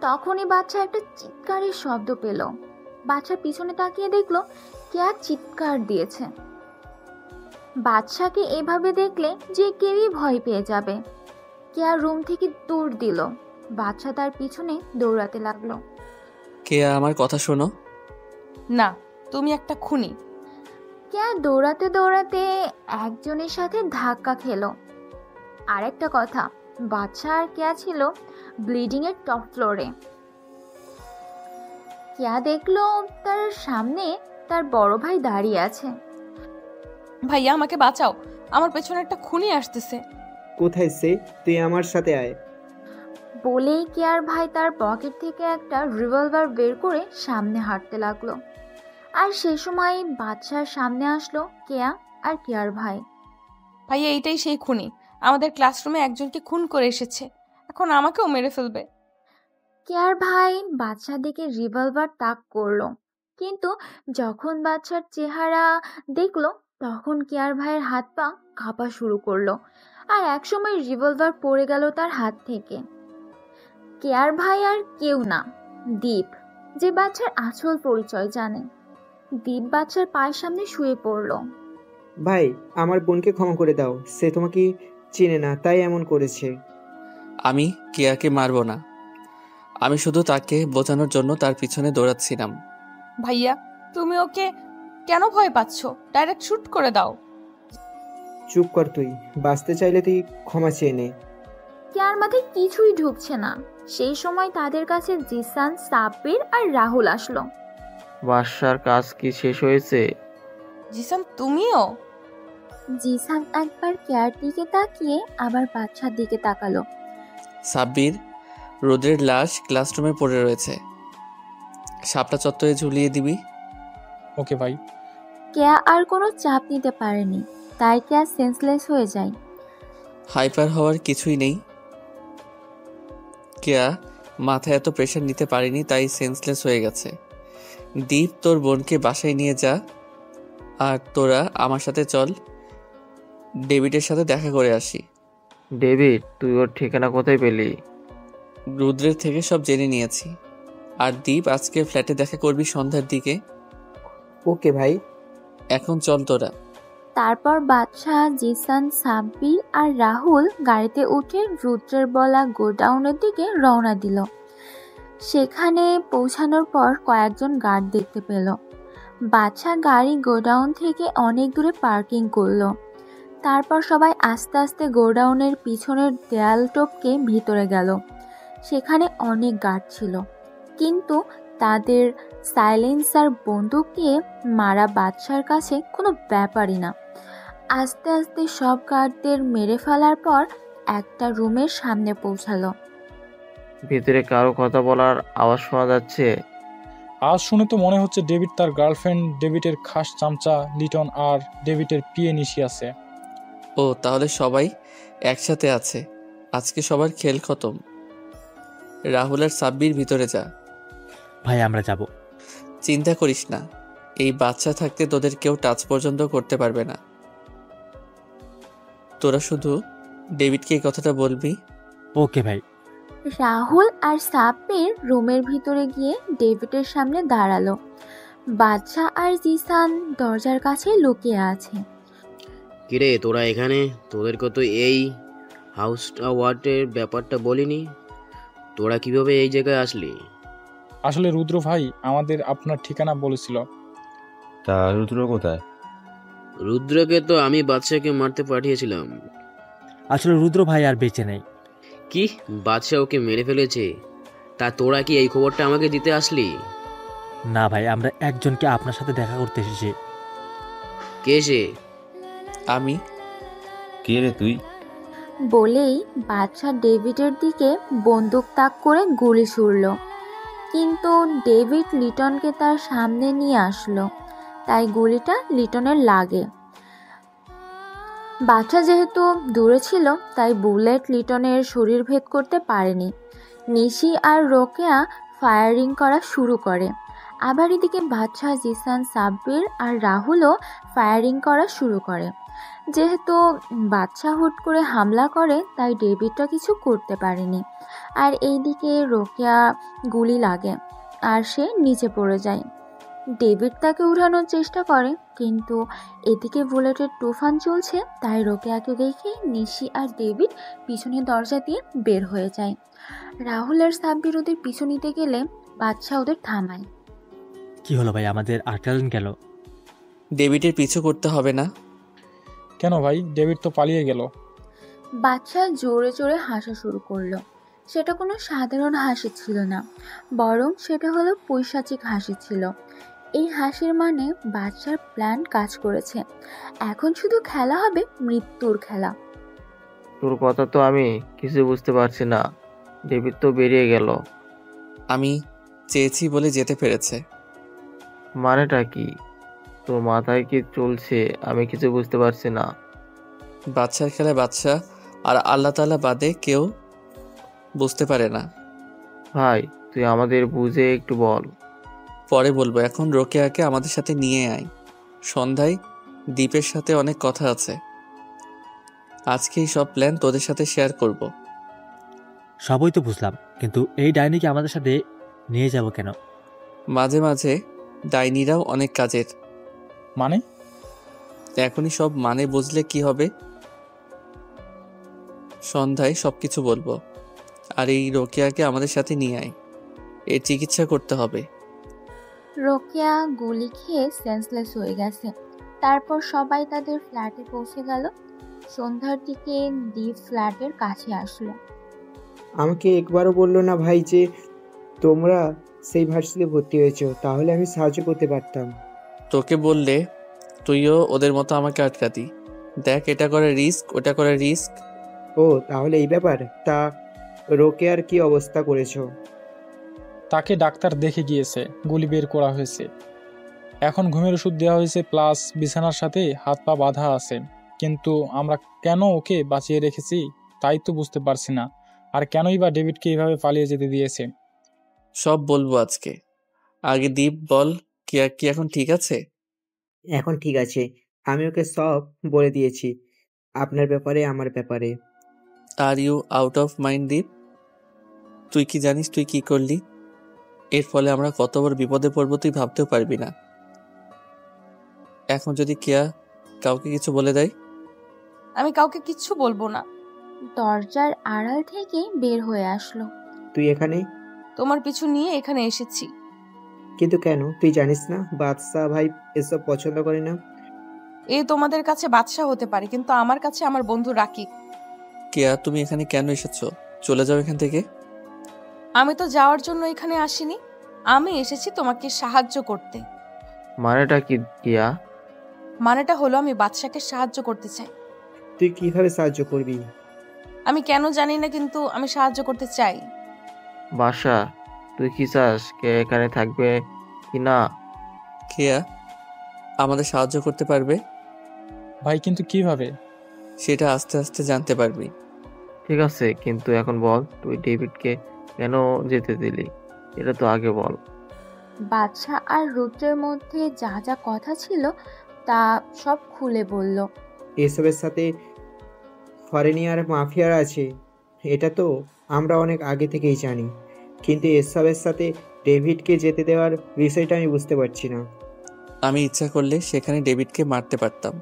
তখনই বাচ্চা একটা চিৎকারের শব্দ পেল। বাচ্চা পিছনে তাকিয়ে দেখলো কে চিৎকার দিয়েছে। বাদশাকে এভাবে দেখলে যে কেউই ভয় পেয়ে যাবে। কেয়া রুম থেকে দৌড় দিল। বাচ্চা তার পিছনে দৌড়াতে লাগলো। কে আমার কথা শোনো। না, তুমি একটা খুনি। কেয়া দৌড়াতে দৌড়াতে একজনের সাথে ধাক্কা খেলো। আরেকটা কথা, বাচ্চা আর কেয়া ছিল ব্লিডিং এর টপ ফ্লোরে। কেয়া দেখলো তার সামনে তার বড় ভাই দাঁড়িয়ে আছে। ভাইয়া, আমাকে বাঁচাও, আমার পেছনে একটা খুনি আসতেছে। কোথায় সে? তুই আমার সাথে আয়। বলেই কেয়ার ভাই তার পকেট থেকে একটা রিভলভার বের করে সামনে হাঁটতে লাগলো। আর সেই সময় বাচ্চার সামনে আসলো কেয়া আর কেয়ার ভাই। ভাইয়া, এইটাই সেই খুনি। আমাদের ক্লাসরুমে একজনকে খুন করে এসেছে, এখন আমাকেও মেরে ফেলবে। কেয়ার ভাই বাচ্চার দিকে রিভলভার তাক করলো, কিন্তু যখন বাচ্চার চেহারা দেখলো তখন কেয়ার ভাইয়ের হাত পা কাঁপা শুরু করলো, আর একসময় রিভলভার পড়ে গেল তার হাত থেকে। কেয়ার ভাই আর কেউ না, দীপ, যে বাচ্চার আসল পরিচয় জানে। দীপ বাচ্চার পায়ের সামনে শুয়ে পড়ল। ভাই, আমার বোনকে ক্ষমা করে দাও, সে তোমাকে চেনে না তাই এমন করেছে। আমি কেয়াকে মারবো না, আমি শুধু তাকে বোঝানোর জন্য তার পিছনে দৌড়াচ্ছিলাম। ভাইয়া, তুমি ওকে কেন ভয় পাচ্ছ? ডাইরেক্ট শুট করে দাও। চুপ কর তুই, বাঁচতে চাইলে তুই ক্ষমা চেয়ে নে। কেয়ার মাথায় কিছুই ঢুকছে না। সেই সময় তাদের কাছে জিসান, সাব্বির আর রাহুল আসলো। বাদশার কাজ কি শেষ হয়েছে? জিসান, তুমিও? জিসান একবার কেয়ার দিকে তাকিয়ে আবার বাচ্চার দিকে তাকালো। সাব্বির, রোদের লাশ ক্লাসরুমে পড়ে রয়েছে, সাপটা চত্বরে ঝুলিয়ে দিবি। ওকে ভাই। কেয়া আর কোনো চাপ নিতে পারেনি, তাই কেয়া সেন্সলেস হয়ে যায়। হাইপার হওয়ার কিছুই নেই। কেয়া মাথায় এত প্রেশার নিতে পারেনি, তাই সেন্সলেস হয়ে গেছে। দীপ, তোর বোনকে বাসায় নিয়ে যা, আর তোরা আমার সাথে চল, ডেভিডের সাথে দেখা করে আসি। ডেভিড, তুই ওর ঠিকানা কোথায় পেলি? রুদ্রের থেকে সব জেনে নিয়েছি। আর দীপ, আজকে ফ্ল্যাটে দেখা করবি সন্ধ্যার দিকে। ওকে ভাই। এখন চল তোরা। তারপর বাদশাহ, জিসান, সাব্বির আর রাহুল গাড়িতে উঠে রুদ্রের বলা গোডাউনের দিকে রওনা দিল। সেখানে পৌঁছানোর পর কয়েকজন গার্ড দেখতে পেল। বাদশাহ গাড়ি গোডাউন থেকে অনেক দূরে পার্কিং করলো। তারপর সবাই আস্তে আস্তে গোডাউনের পিছনের দেয়াল টপকে ভিতরে গেল। সেখানে অনেক গার্ড ছিল, কিন্তু তাদের সাইলেন্সার বন্দুক দিয়ে মারা বাদশার কাছে কোনো ব্যাপারই না। আস্তে আস্তে সব গার্ডদের মেরে ফেলার পর একটা রুমের সামনে পৌঁছালো। ভিতরে কারো কথা বলার আওয়াজ শোনা যাচ্ছে। আজ শুনে তো মনে হচ্ছে ডেভিড তার গার্লফ্রেন্ড, ডেভিডের খাস চামচা লিটন আর ডেভিডের পিয়ে নিশি আছে। ও, তাহলে সবাই একসাথে আছে। আজকে সবার খেল খতম। রাহুল আর সাব্বির ভিতরে যা। ভাই আমরা যাব। চিন্তা করিস না, এই বাচ্চা থাকতে তোদের কেউ টাচ পর্যন্ত করতে পারবে না। তোরা শুধু ডেভিডকে এই কথাটা বলবি। ওকে ভাই। রাহুল আর সাব্বির রুমের ভিতরে গিয়ে ডেভিডের সামনে দাঁড়ালো। বাদশা আর জিসান দরজার কাছে লুকিয়ে আছে। কিরে তোরা এখানে? তোদেরকে তো এই হাউস অ্যাওয়ার্ডের ব্যাপারটা বলিনি। তোরা কিভাবে এই জায়গায় আসলি? আসলে রুদ্র ভাই আমাদের আপনার ঠিকানা বলেছিল। তা রুদ্র কোথায়? রুদ্রকে তো আমি বাদশাকে মারতে পাঠিয়েছিলাম। আসলে রুদ্র ভাই আর বেঁচে নেই। কি? বাদশা ওকে মেরে ফেলেছে? তা তোরা কি এই খবরটা আমাকে দিতে আসলি? না ভাই, আমরা একজনকে আপনার সাথে দেখা করতে এসেছি। কে সে? আমি। কে রে তুই? বলেই বাদশা ডেভিডের দিকে বন্দুক তাক করে গুলি ছুড়ল, কিন্তু ডেভিড লিটনকে তার সামনে নিয়ে আসলো, তাই গুলিটা লিটনের লাগে। বাদশা যেহেতু দূরে ছিল, তাই বুলেট লিটনের শরীর ভেদ করতে পারেনি। নিশি আর রোকেয়া ফায়ারিং করা শুরু করে। আবার এদিকে বাদশা, জিসান, সাব্বির আর রাহুলও ফায়ারিং করা শুরু করে। যেহেতু বাদশা হুট করে হামলা করে, তাই ডেভিডটা কিছু করতে পারেনি। আর এইদিকে রোকেয়া গুলি লাগে আর সে নিচে পড়ে যায়। ডেভিড তাকে উঠানোর চেষ্টা করে, কিন্তু এদিকে বুলেটের তুফান চলছে, তাই রোকেয়াকে দেখে নিশি আর ডেভিড পিছনের দরজা দিয়ে বের হয়ে যায়। রাহুল আর সাব্বির ওদের পিছু নিতে গেলে বাদশা ওদের থামায়। কি হলো ভাই, আমাদের আটকালেন কেন? ডেভিডের পিছু করতে হবে না। কেন ভাই? ডেভিড তো পালিয়ে গেল। বাদশা জোরে জোরে হাসা শুরু করলো। সেটা কোনো সাধারণ হাসি ছিল না, বরং সেটা হলো পৈশাচিক হাসি ছিল। এই হাসির মানে বাদশার প্ল্যান কাজ করেছে। এখন শুধু খেলা হবে মৃত্যুর খেলা। তোর কথা তো আমি কিছু বুঝতে পারছি না। ডেভিড তো বেরিয়ে গেল। আমি চেয়েছি বলে যেতে পেরেছে। মানেটা কি? তোর মাথায় কি চলছে আমি কিছু বুঝতে পারছি না। বাচ্চার খেলায় বাচ্চা আর আল্লাহ তাআলা বাদে কেউ বুঝতে পারে না। ভাই তুই আমাদের বুঝে একটু বল। পরে বলবো, এখন রোকেয়াকে আমাদের সাথে নিয়ে আয়। সন্ধ্যায় দ্বীপের সাথে অনেক কথা আছে। আজকেই সব প্ল্যান তোদের সাথে শেয়ার করব। সবই তো বুঝলাম, কিন্তু এই ডাইনিকে আমাদের সাথে নিয়ে যাব কেন? মাঝে মাঝে ডাইনিরাও অনেক কাজের। মানে? এখনই সব মানে বুঝলে কি হবে? সন্ধ্যায় সবকিছু বলবো। আর এই রোকেয়াকে আমাদের সাথে নিয়ে আয়, এর চিকিৎসা করতে হবে। রোকেয়া গুলি খেয়ে সেন্সলেস হয়ে গেছে। তারপর সবাই তাদের ফ্ল্যাটে পৌঁছে গেল। সন্ধ্যার দিকে দীপ ফ্ল্যাটের কাছে আসলো। আমাকে একবারও বললো না ভাই যে তোমরা সেই ভার্সিটিতে ভর্তি হয়েছো, তাহলে আমি সাহায্য করতে পারতাম। তোকে বললে তুইও ওদের মতো আমাকে আটকাতি। দেখ, এটা করে রিস্ক, ওটা করে রিস্ক। ও তাহলে এই ব্যাপার। তা রোকেয়ার কি অবস্থা করেছো? তাকে ডাক্তার দেখে গিয়েছে, গুলি বের করা হয়েছে। এখন ঘুমের ওষুধ দেওয়া হয়েছে, প্লাস বিছানার সাথে হাত পা বাঁধা আছে। কিন্তু আমরা কেন ওকে বাঁচিয়ে রেখেছি তাই তো বুঝতে পারছি না। আর কেনই বা ডেভিডকে এইভাবে পালিয়ে যেতে দিয়েছে। সব বলবো আজকে। আগে দীপ বল, কেয়া কি এখন ঠিক আছে? এখন ঠিক আছে। আমি ওকে সব বলে দিয়েছি, আপনার ব্যাপারে, আমার ব্যাপারে। Are you out of mind Deep? তুই কি জানিস তুই কি করলি? এর ফলে আমরা কত বড় বিপদে পড়বো তুই ভাবতেও পারবি না। এখন যদি কেয়া কাউকে কিছু বলে দেয়? আমি কাউকে কিচ্ছু বলবো না। দরজার আড়াল থেকে বের হয়ে আসলো। তুই এখানে? তোমার পিছু নিয়ে এখানে এসেছি। কিন্তু কেন? তুই জানিস না বাদশা ভাই এসব পছন্দ করে না? এ তোমাদের কাছে বাদশা হতে পারে, কিন্তু আমার কাছে আমার বন্ধু রাকিব। কেয়া তুমি এখানে কেন এসেছো? চলে যাও এখান থেকে। আমি তো যাওয়ার জন্য এখানে আসিনি, আমি এসেছি তোমাকে সাহায্য করতে। মানেটা কি কিয়া? মানেটা হলো আমি বাদশাকে সাহায্য করতে চাই। তুই কিভাবে সাহায্য করবি? আমি কেন জানি না, কিন্তু আমি সাহায্য করতে চাই। বাদশা, তুই কি চাস কে এখানে থাকবে কি না? কেয়া আমাদের সাহায্য করতে পারবে? ভাই কিন্তু কিভাবে? সেটা আস্তে আস্তে জানতে পারবি। ঠিক আছে, কিন্তু এখন বল তুই ডেভিডকে কেন যেতে দিলি, এটা তো আগে বল। বাদশা আর রুদ্রের মধ্যে যা যা কথা ছিল তা সব খুলে বলল। এসবের সাথে ফরেনিয়ার মাফিয়ার আছে, এটা তো আমরা অনেক আগে থেকেই জানি, কিন্তু এসবের সাথে ডেভিডকে যেতে দেওয়ার বিষয়টা আমি বুঝতে পারছি না। আমি ইচ্ছা করলে সেখানে ডেভিডকে মারতে পারতাম,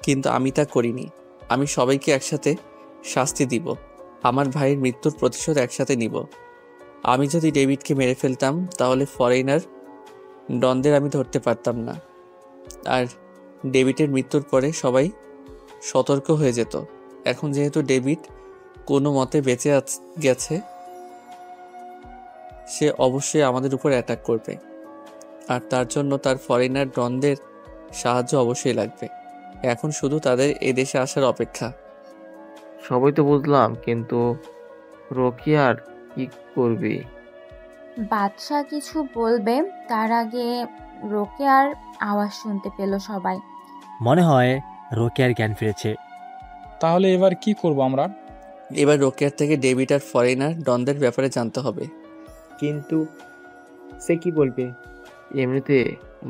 কিন্তু আমি তা করিনি। আমি সবাইকে একসাথে শাস্তি দিব, আমার ভাইয়ের মৃত্যুর প্রতিশোধ একসাথে নিব। আমি যদি ডেভিডকে মেরে ফেলতাম তাহলে ফরেনার ডনদের আমি ধরতে পারতাম না, আর ডেভিডের মৃত্যুর পরে সবাই সতর্ক হয়ে যেত। এখন যেহেতু ডেভিড কোনো মতে বেঁচে গেছে, সে অবশ্যই আমাদের উপর অ্যাটাক করবে, আর তার জন্য তার ফরেনার ডনদের সাহায্য অবশ্যই লাগবে। এখন শুধু তাদের এদেশে আসার অপেক্ষা। সবই তো বুঝলাম, কিন্তু রোকিয়ার কি করবি? বাদশা কিছু বলবে তার আগে রোকেয়ার আওয়াজ শুনতে পেল সবাই। মনে হয় রোকেয়ার জ্ঞান ফিরেছে। তাহলে এবার কি করব আমরা? এবার রোকেয়ার থেকে ডেভিড আর ফরেনার ডনদের ব্যাপারে জানতে হবে। কিন্তু সে কি বলবে? এমনিতে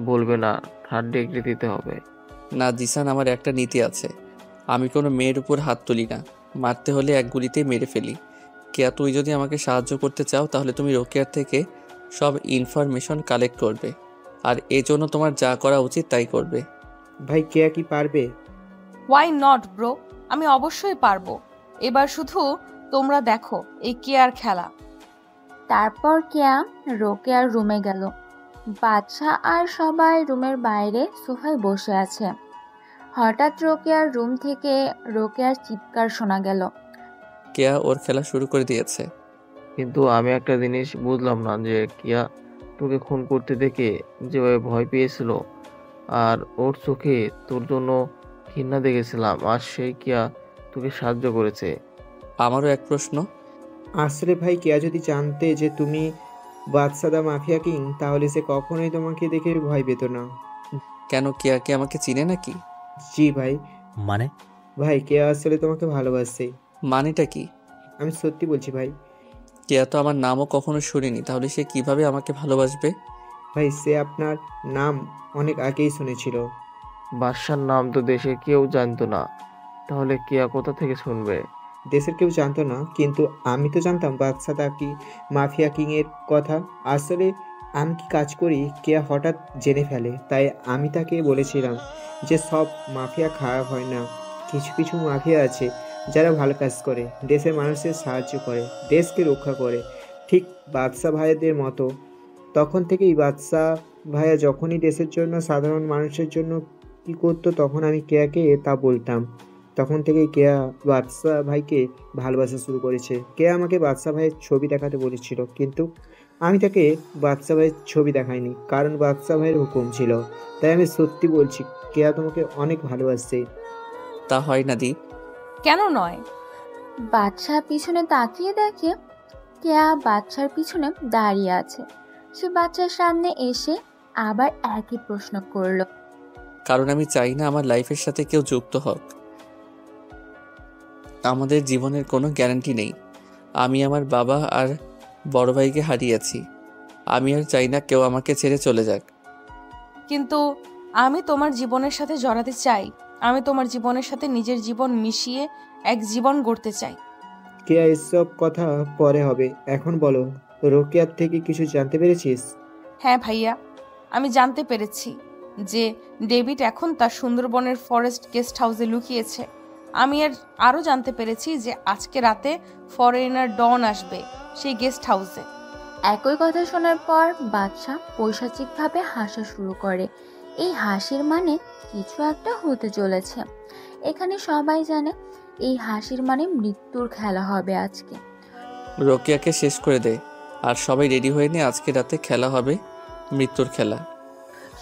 বলবে না, থার্ড ডিগ্রি দিতে হবে। না জিসান, আমার একটা নীতি আছে, আমি কোনো মেয়ের উপর হাত তুলি না, মারতে হলে এক গুলিতেই মেরে ফেলি। কেয়া তুই যদি আমাকে সাহায্য করতে চাও তাহলে তুমি রোকেয়ার থেকে সব ইনফরমেশন কালেক্ট করবে, আর এজন্য তোমার যা করা উচিত তাই করবে। ভাই কেয়া কি পারবে? ওয়াই নট ব্রো, আমি অবশ্যই পারবো। এবার শুধু তোমরা দেখো এই কেয়ার খেলা। তারপর কেয়া রোকেয়ার রুমে গেল। বাদশা আর সবাই রুমের বাইরে সোফায় বসে আছে। হঠাৎ রোকেয়ার রুম থেকে রোকেয়ার চিৎকার শোনা গেল। কেয়া ওর খেলা শুরু করে দিয়েছে। কিন্তু আমি একটা জিনিস বুঝলাম না, যে কিয়া তোকে খুন করতে দেখে যেভাবে ভয় পেয়েছিল, আর ওর চোখে তোর জন্য ঘৃণা দেখেছিলাম, আর সেই কিয়া তোকে সাহায্য করেছে। আমারও এক প্রশ্ন, আসলে ভাই কেয়া যদি জানতে যে তুমি বাদশাদা মাফিয়া কিং, তাহলে সে কখনোই তোমাকে দেখে ভয় পেত না। কেন কেয়া কি আমাকে চিনে নাকি? জি ভাই। মানে? ভাই কেয়া আসলে তোমাকে ভালোবাসে। মানেটা কি? আমি সত্যি বলছি ভাই। কেয়া তো আমার নামও কখনো শুনিনি, তাহলে সে কিভাবে আমাকে ভালোবাসবে? ভাই সে আপনার নাম অনেক আগেই শুনেছিল। বাদশার নাম তো দেশে কেউ জানতো না, তাহলে কেয়া কোথা থেকে শুনবে? দেশের কেউ জানতো না, কিন্তু আমি তো জানতাম বাদশাদা কি মাফিয়া কিং এর কথা। আসলে আমি কি কাজ করি কেয়া হঠাৎ জেনে ফেলে, তাই আমি তাকে বলেছিলাম যে সব মাফিয়া খারাপ হয় না, কিছু কিছু মাফিয়া আছে যারা ভালো কাজ করে, দেশের মানুষের সাহায্য করে, দেশকে রক্ষা করে, ঠিক বাদশা ভাইদের মতো। তখন থেকেই বাদশা ভাইয়া যখনই দেশের জন্য, সাধারণ মানুষের জন্য কী করতো, তখন আমি কেয়াকে তা বলতাম। তখন থেকেই কেয়া বাদশা ভাইকে ভালোবাসা শুরু করেছে। কেয়া আমাকে বাদশা ভাইয়ের ছবি দেখাতে বলেছিল, কিন্তু আমি তাকে বাদশা ভাইয়ের ছবি দেখাইনি, কারণ বাদশা ভাইয়ের হুকুম ছিল। তাই আমি সত্যি বলছি, কেয়া তোমাকে অনেক ভালোবাসে। তা হয় না দীপ। কেন নয়? বাদশা পিছনে তাকিয়ে দেখে কেয়া বাচ্চার পিছনে দাঁড়িয়ে আছে। সে বাচ্চার সামনে এসে আবার একই প্রশ্ন করলো। কারণ আমি চাই না আমার লাইফের সাথে কেউ যুক্ত হোক। আমাদের জীবনের কোনো গ্যারান্টি নেই। আমি আমার বাবা আর বড় ভাইকে হারিয়েছি। আমি আর চাই না কেউ আমাকে ছেড়ে চলে যাক। কিন্তু আমি তোমার জীবনের সাথে জড়াতে চাই। আমি তোমার জীবনের সাথে নিজের জীবন মিশিয়ে এক জীবন গড়তে চাই। কেয়া, এসব কথা পরে হবে, এখন বলো, রোকেয়ার থেকে কিছু জানতে পেরেছিস? হ্যাঁ ভাইয়া, আমি জানতে পেরেছি যে ডেভিড এখন তার সুন্দরবনের ফরেস্ট গেস্ট হাউসে লুকিয়েছে। আমি আরও জানতে পেরেছি যে আজকে রাতে ফরেনার ডন আসবে সেই গেস্ট হাউসে। একই কথা শোনার পর বাদশা পৈশাচিকভাবে হাসা শুরু করে। এই হাসির মানে কিছু একটা হতে চলেছে। এখানে সবাই জানে এই হাসির মানে মৃত্যুর খেলা হবে আজকে। রোকেয়াকে শেষ করে দে আর সবাই রেডি হয়ে নে, আজকে রাতে খেলা হবে মৃত্যুর খেলা।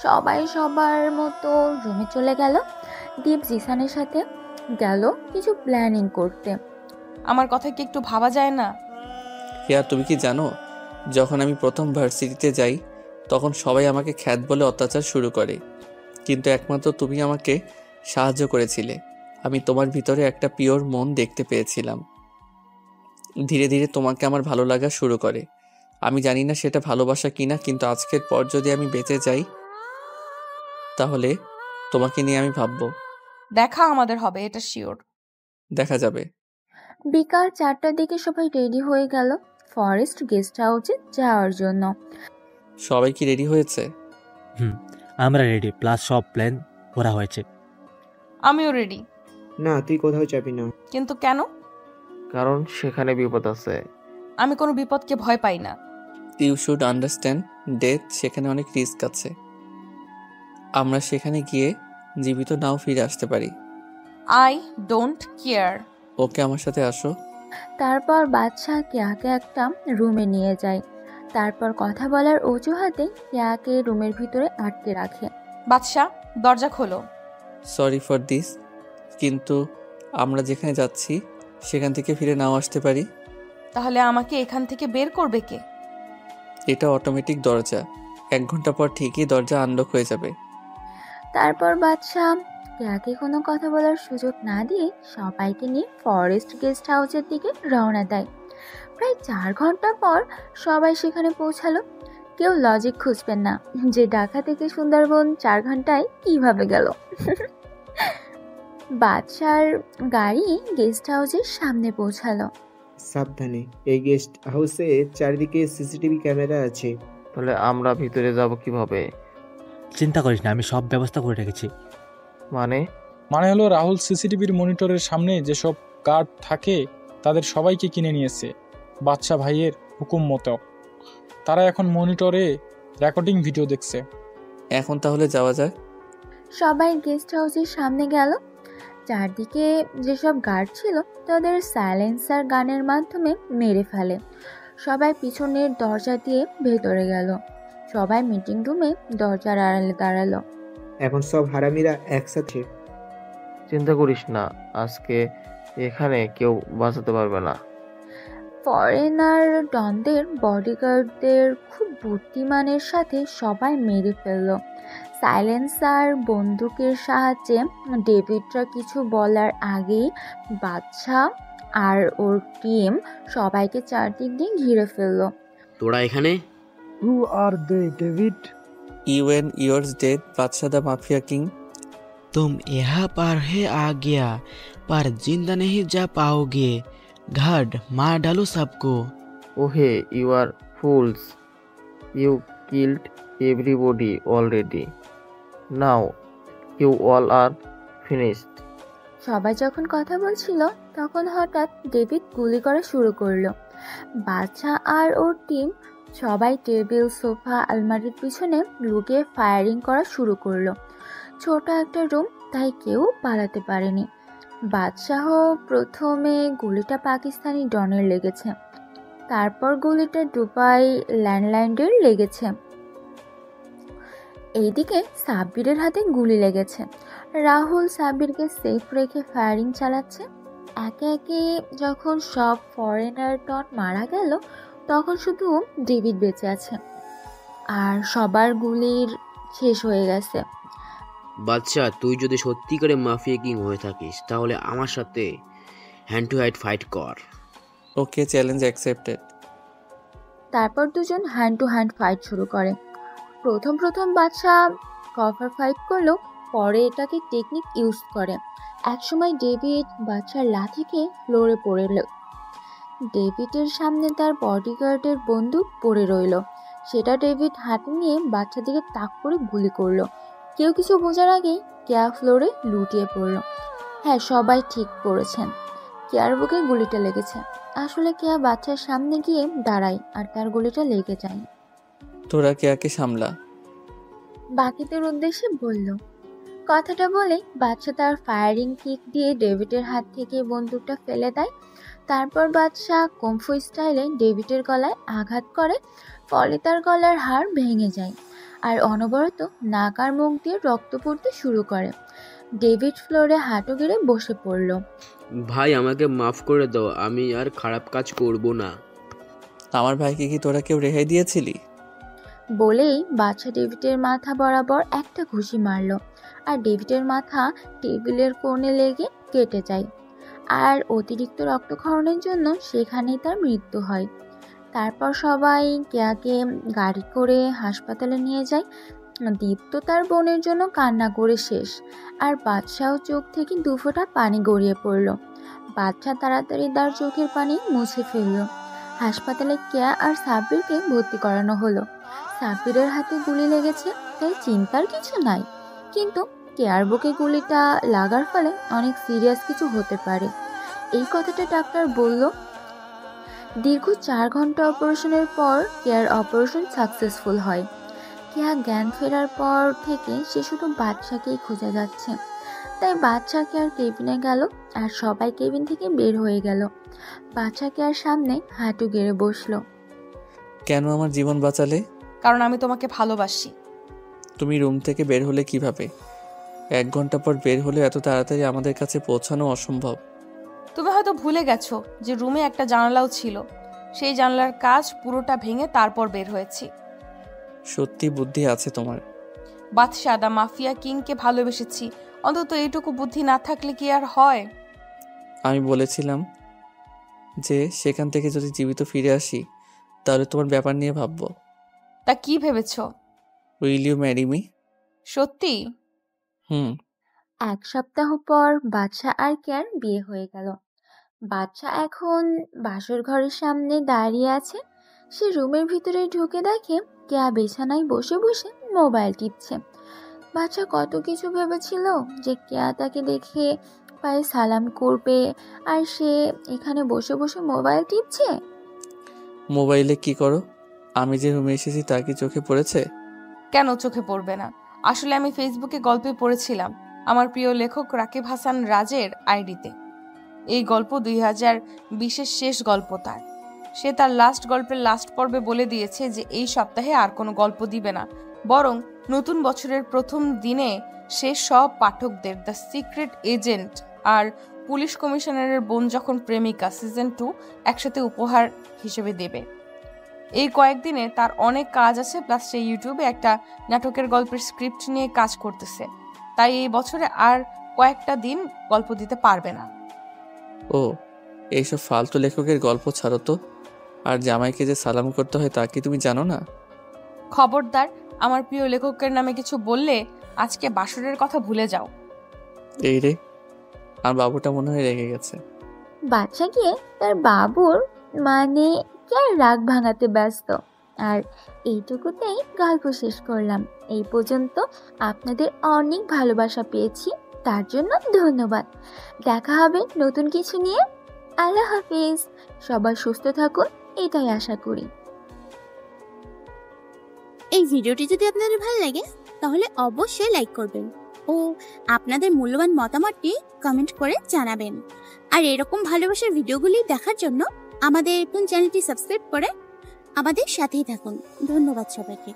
সবাই সবার মতো রুমে চলে গেল। দীপ জিসানের সাথে গেল কিছু প্ল্যানিং করতে। আমার কথা কি একটু ভাবা যায় না? কেয়া, তুমি কি জানো, যখন আমি প্রথম ভার্সিটিতে যাই তখন সবাই আমাকে খ্যাত বলে অত্যাচার শুরু করে, কিন্তু একমাত্র তুমি আমাকে সাহায্য করেছিলে। আমি তোমার ভিতরে একটা পিওর মন দেখতে পেয়েছিলাম। ধীরে ধীরে তোমাকে আমার ভালো লাগা শুরু করে। আমি জানি না সেটা ভালোবাসা কিনা, কিন্তু আজকের পর যদি আমি বেঁচে যাই তাহলে তোমাকে নিয়ে আমি ভাববো। দেখা আমাদের হবে, এটা শিওর। দেখা যাবে। বিকাল 4টার দিকে সবাই রেডি হয়ে গেল ফরেস্ট গেস্ট হাউসে যাওয়ার জন্য। সবাই কি রেডি হয়েছে? আমরা রেডি, প্লাস সব প্ল্যান করা হয়েছে। আমিও রেডি। না, তুই কোথাও যাবি না। কিন্তু কেন? কারণ সেখানে বিপদ আছে। আমি কোনো বিপদকে ভয় পাই না। ইউ শুড আন্ডারস্ট্যান্ড ডেথ, সেখানে অনেক রিস্ক আছে। আমরা সেখানে গিয়ে জীবিত নাও ফিরে আসতে পারি। I don't care. ওকে, আমার সাথে আসো। তারপর বাদশা কেয়াকে একটা রুমে নিয়ে যায়। তারপর কথা বলার অজুহাতে কেয়াকে রুমের ভিতরে আটকে রাখে। বাদশা, দরজা খোলো। সরি ফর দিস, কিন্তু আমরা যেখানে যাচ্ছি সেখান থেকে ফিরে নাও আসতে পারি। তাহলে আমাকে এখান থেকে বের করবে কে? এটা অটোমেটিক দরজা, 1 ঘন্টা পর ঠিকই দরজা আনলক হয়ে যাবে। তারপর বাদশা কেয়াকে কোনো কথা বলার সুযোগ না দিয়ে সবাইকে নিয়ে ফরেস্ট গেস্ট হাউসের দিকে রওনা দেয়। প্রায় 4 ঘন্টা পর সবাই সেখানে পৌঁছালো। কেউ লজিক খুঁজবেন না যে ঢাকা থেকে সুন্দরবন 4 ঘন্টায় কিভাবে গেল। বাদশার গাড়ি গেস্ট হাউসের সামনে পৌঁছালো। সাবধানে, এই গেস্ট হাউসে চারিদিকে সিসিটিভি ক্যামেরা আছে। তাহলে আমরা ভিতরে যাব কিভাবে? চিন্তা করিস না, আমি সব ব্যবস্থা করে রেখেছি। মানে হলো রাহুল সিসিটিভির মনিটরের সামনে যেসব গার্ড থাকে তাদের সবাইকে কিনে নিয়েছে বাদশা ভাইয়ের হুকুম মতো। তারা এখন মনিটরে রেকর্ডিং ভিডিও দেখছে। এখন তাহলে যাওয়া যাক। সবাই গেস্ট হাউসের সামনে গেল। চারদিকে যেসব গার্ড ছিল তাদের সাইলেন্সার গানের মাধ্যমে মেরে ফেলে। সবাই পিছনের দরজা দিয়ে ভেতরে গেল। সবাই মিটিং রুমে দরজার আড়ালে দাঁড়ালো। এখন সব হারামিরা একসাথে। চিন্তা করিস না, আজকে এখানে কেউ বাঁচাতে পারবে না। ফরেনার ডনদের বডিগার্ডদের খুব বুদ্ধিমানের সাথে সবাই মেরে ফেলল। সাইলেন্সার বন্দুকের সাহায্যে ডেভিডরা কিছু বলার আগেই বাদশা আর ওর টিম সবাইকে চারদিক দিয়ে ঘিরে ফেলল। তোরা এখানে? Who are they, David? You and yours dead, बादशाह द माफिया किंग। तुम यहाँ पार है आ गया, पर जिंदा नहीं जा पाओगे। गार्ड मार डालो सबको। ओहे, you are fools. You killed everybody already. Now you all are finished. সবাই যখন কথা বলছিল তখন হঠাৎ ডেভিড গুলি করা শুরু করলো। বাদশা আর ওর টিম সবাই টেবিল, সোফা, আলমারির পিছনে লুকিয়ে ফায়ারিং করা শুরু করলো। ছোট একটা রুম, তাই কেউ পালাতে পারেনি। বাদশাহ প্রথমে গুলিটা পাকিস্তানি ডনের লেগেছে, তারপর গুলিটা দুবাই ল্যান্ডলাইনের লেগেছে। এইদিকে সাব্বিরের হাতে গুলি লেগেছে। রাহুল সাব্বিরকে সেফ রেখে ফায়ারিং চালাচ্ছে। একে একে যখন সব ফরেনার ডন মারা গেল তখন শুধু ডেভিড বেঁচে আছে। আর সবার গুলির শেষ হয়ে গেছে। বাচ্চা, তুই যদি সত্যিকারে মাফিয়া কিং হয়ে থাকিস তাহলে আমার সাথে হ্যান্ড টু হ্যান্ড ফাইট কর। ওকে, চ্যালেঞ্জ অ্যাকসেপ্টেড। তারপর দুজন হ্যান্ড টু হ্যান্ড ফাইট শুরু করে। প্রথম বাদশা কভার ফাইট করলো, পরে এটাকে টেকনিক ইউজ করে। একসময় ডেভিড বাদশার লাথিকে ফ্লোরে পড়ে এলো। ডেভিডের সামনে তার বডিগার্ডের বন্দুক পড়ে রইল। সেটা ডেভিড হাতে নিয়ে বাচ্চার দিকে তাক করে গুলি করলো। কেউ কিছু বোঝার আগেই কেয়া ফ্লোরে লুটিয়ে পড়ল। হ্যাঁ, সবাই ঠিক করেছেন, কেয়ার বুকে গুলিটা লেগেছে। আসলে কেয়া বাচ্চার সামনে গিয়ে দাঁড়ায় আর তার গুলিটা লেগে যায়। তোরা কেয়াকে সামলা, বাকিদের উদ্দেশ্যে বলল। কথাটা বলে বাচ্চা তার ফায়ারিং কিক দিয়ে ডেভিডের হাত থেকে বন্দুকটা ফেলে দেয়। তারপর বাদশা কুংফু স্টাইলে ডেভিডের গলায় আঘাত করে, ফলে তার গলার হাড় ভেঙে যায় আর অনবরত নাক আর মুখ দিয়ে রক্ত পড়তে শুরু করে। ডেভিড ফ্লোরে হাঁটু গেড়ে বসে পড়ল। ভাই, আমাকে মাফ করে দাও, আমি আর খারাপ কাজ করব না। আমার ভাইকে কি তোরা কেউ রেহাই দিয়েছিলি? বলেই বাচ্চা ডেভিডের মাথা বরাবর একটা ঘুষি মারল আর ডেভিডের মাথা টেবিলের কোণে লেগে কেটে যায়। আর অতিরিক্ত রক্তক্ষরণের জন্য সেখানেই তার মৃত্যু হয়। তারপর সবাই কেয়াকে গাড়ি করে হাসপাতালে নিয়ে যায়। দীপ্ত তার বোনের জন্য কান্না করে শেষ, আর বাদশাও চোখ থেকে 2 ফোঁটা পানি গড়িয়ে পড়ল। বাদশা তাড়াতাড়ি তার চোখের পানি মুছে ফেলল। হাসপাতালে কেয়া আর সাব্বিরকে ভর্তি করানো হলো। সাব্বিরের হাতে গুলি লেগেছে, তাই চিন্তার কিছু নাই, কিন্তু কেয়ার বুকে গুলিটা লাগার ফলে অনেক সিরিয়াস কিছু হতে পারে, এই কথাটা ডাক্তার বলল। দীর্ঘ 4 ঘন্টা অপারেশনের পর কেয়ার অপারেশন সাকসেসফুল হয়। কেয়া জ্ঞান ফেরার পর থেকে সে শুধু বাদশাকেই খুঁজে যাচ্ছে। তাই বাদশা কেয়ার কেবিনে গেল আর সবাই কেবিন থেকে বের হয়ে গেল। বাদশা কেয়ার সামনে হাঁটু গেড়ে বসলো। কেন আমার জীবন বাঁচালে? কারণ আমি তোমাকে ভালোবাসি। তুমি রুম থেকে বের হলে কিভাবে? 1 ঘন্টা পর বের হলে এত তাড়াতাড়ি আমাদের কাছে পৌঁছানো অসম্ভব। তুমি হয়তো ভুলে গেছো যে রুমে একটা জানালাও ছিল। সেই জানালার কাঁচ পুরোটা ভেঙে তারপর বের হয়েছি। সত্যি বুদ্ধি আছে তোমার। বাদশা দা মাফিয়া কিংকে ভালোবেসেছি, অন্তত এইটুকু বুদ্ধি না থাকলে কি আর হয়? আমি বলেছিলাম যে সেখান থেকে যদি জীবিত ফিরে আসি তাহলে তোমার ব্যাপার নিয়ে ভাববো। তা কি ভেবেছো? Will you marry me? সত্যি? হুম। 1 সপ্তাহ পর বাদশা আর কেয়ার বিয়ে হয়ে গেল। বাদশা এখন বাসর ঘরের সামনে দাঁড়িয়ে আছে। সে রুমের ভিতরে ঢুকে দেখে কেয়া বিছানায় বসে বসে মোবাইল টিপছে। বাদশা কত কিছু ভেবেছিল যে কেয়া তাকে দেখে পায়ে সালাম করবে, আর সে এখানে বসে বসে মোবাইল টিপছে। মোবাইলে কি করো? আমি যে রুমে এসেছি তা কি চোখে পড়েছে? কেন চোখে পড়বে না? আসলে আমি ফেসবুকে গল্পে পড়েছিলাম আমার প্রিয় লেখক রাকিব হাসান রাজের আইডিতে। এই গল্প 2020-এর শেষ গল্প তার। সে তার লাস্ট গল্পের লাস্ট পর্বে বলে দিয়েছে যে এই সপ্তাহে আর কোনো গল্প দিবে না, বরং নতুন বছরের প্রথম দিনে সে সব পাঠকদের দ্য সিক্রেট এজেন্ট আর পুলিশ কমিশনারের বোন যখন প্রেমিকা সিজন 2 একসাথে উপহার হিসেবে দেবে। এই কয়েকদিনে তার অনেক কাজ আছে, প্লাস সে ইউটিউবে একটা নাটকের গল্পের স্ক্রিপ্ট নিয়ে কাজ করতেছে। তাই এই বছরে আর কয়েকটা দিন গল্প দিতে পারবে না। ও, এইসব ফালতু লেখকের গল্প ছাড়ো তো। আর জামাইকে যে সালাম করতে হয় তা কি তুমি জানো না? খবরদার, আমার প্রিয় লেখকের নামে কিছু বললে আজকে বাসরের কথা ভুলে যাও। এই রে, আর বাবুটা মনে হয় রেগে গেছে। বাচ্চা গিয়ে তার বাবুর মানে কেয়ার রাগ ভাঙাতে ব্যস্ত। আর এইটুকুতেই গল্প শেষ করলাম। এই পর্যন্ত আপনাদের অনেক ভালোবাসা পেয়েছি, তার জন্য ধন্যবাদ। দেখা হবে নতুন কিছু নিয়ে। আল্লাহ হাফিজ। সবাই সুস্থ থাকুন, এটাই আশা করি। এই ভিডিওটি যদি আপনাদের ভালো লাগে তাহলে অবশ্যই লাইক করবেন ও আপনাদের মূল্যবান মতামতটি কমেন্ট করে জানাবেন। আর এরকম ভালোবাসার ভিডিওগুলি দেখার জন্য আমাদের চ্যানেলটি সাবস্ক্রাইব করে আমাদের সাথেই থাকুন। ধন্যবাদ সবাইকে।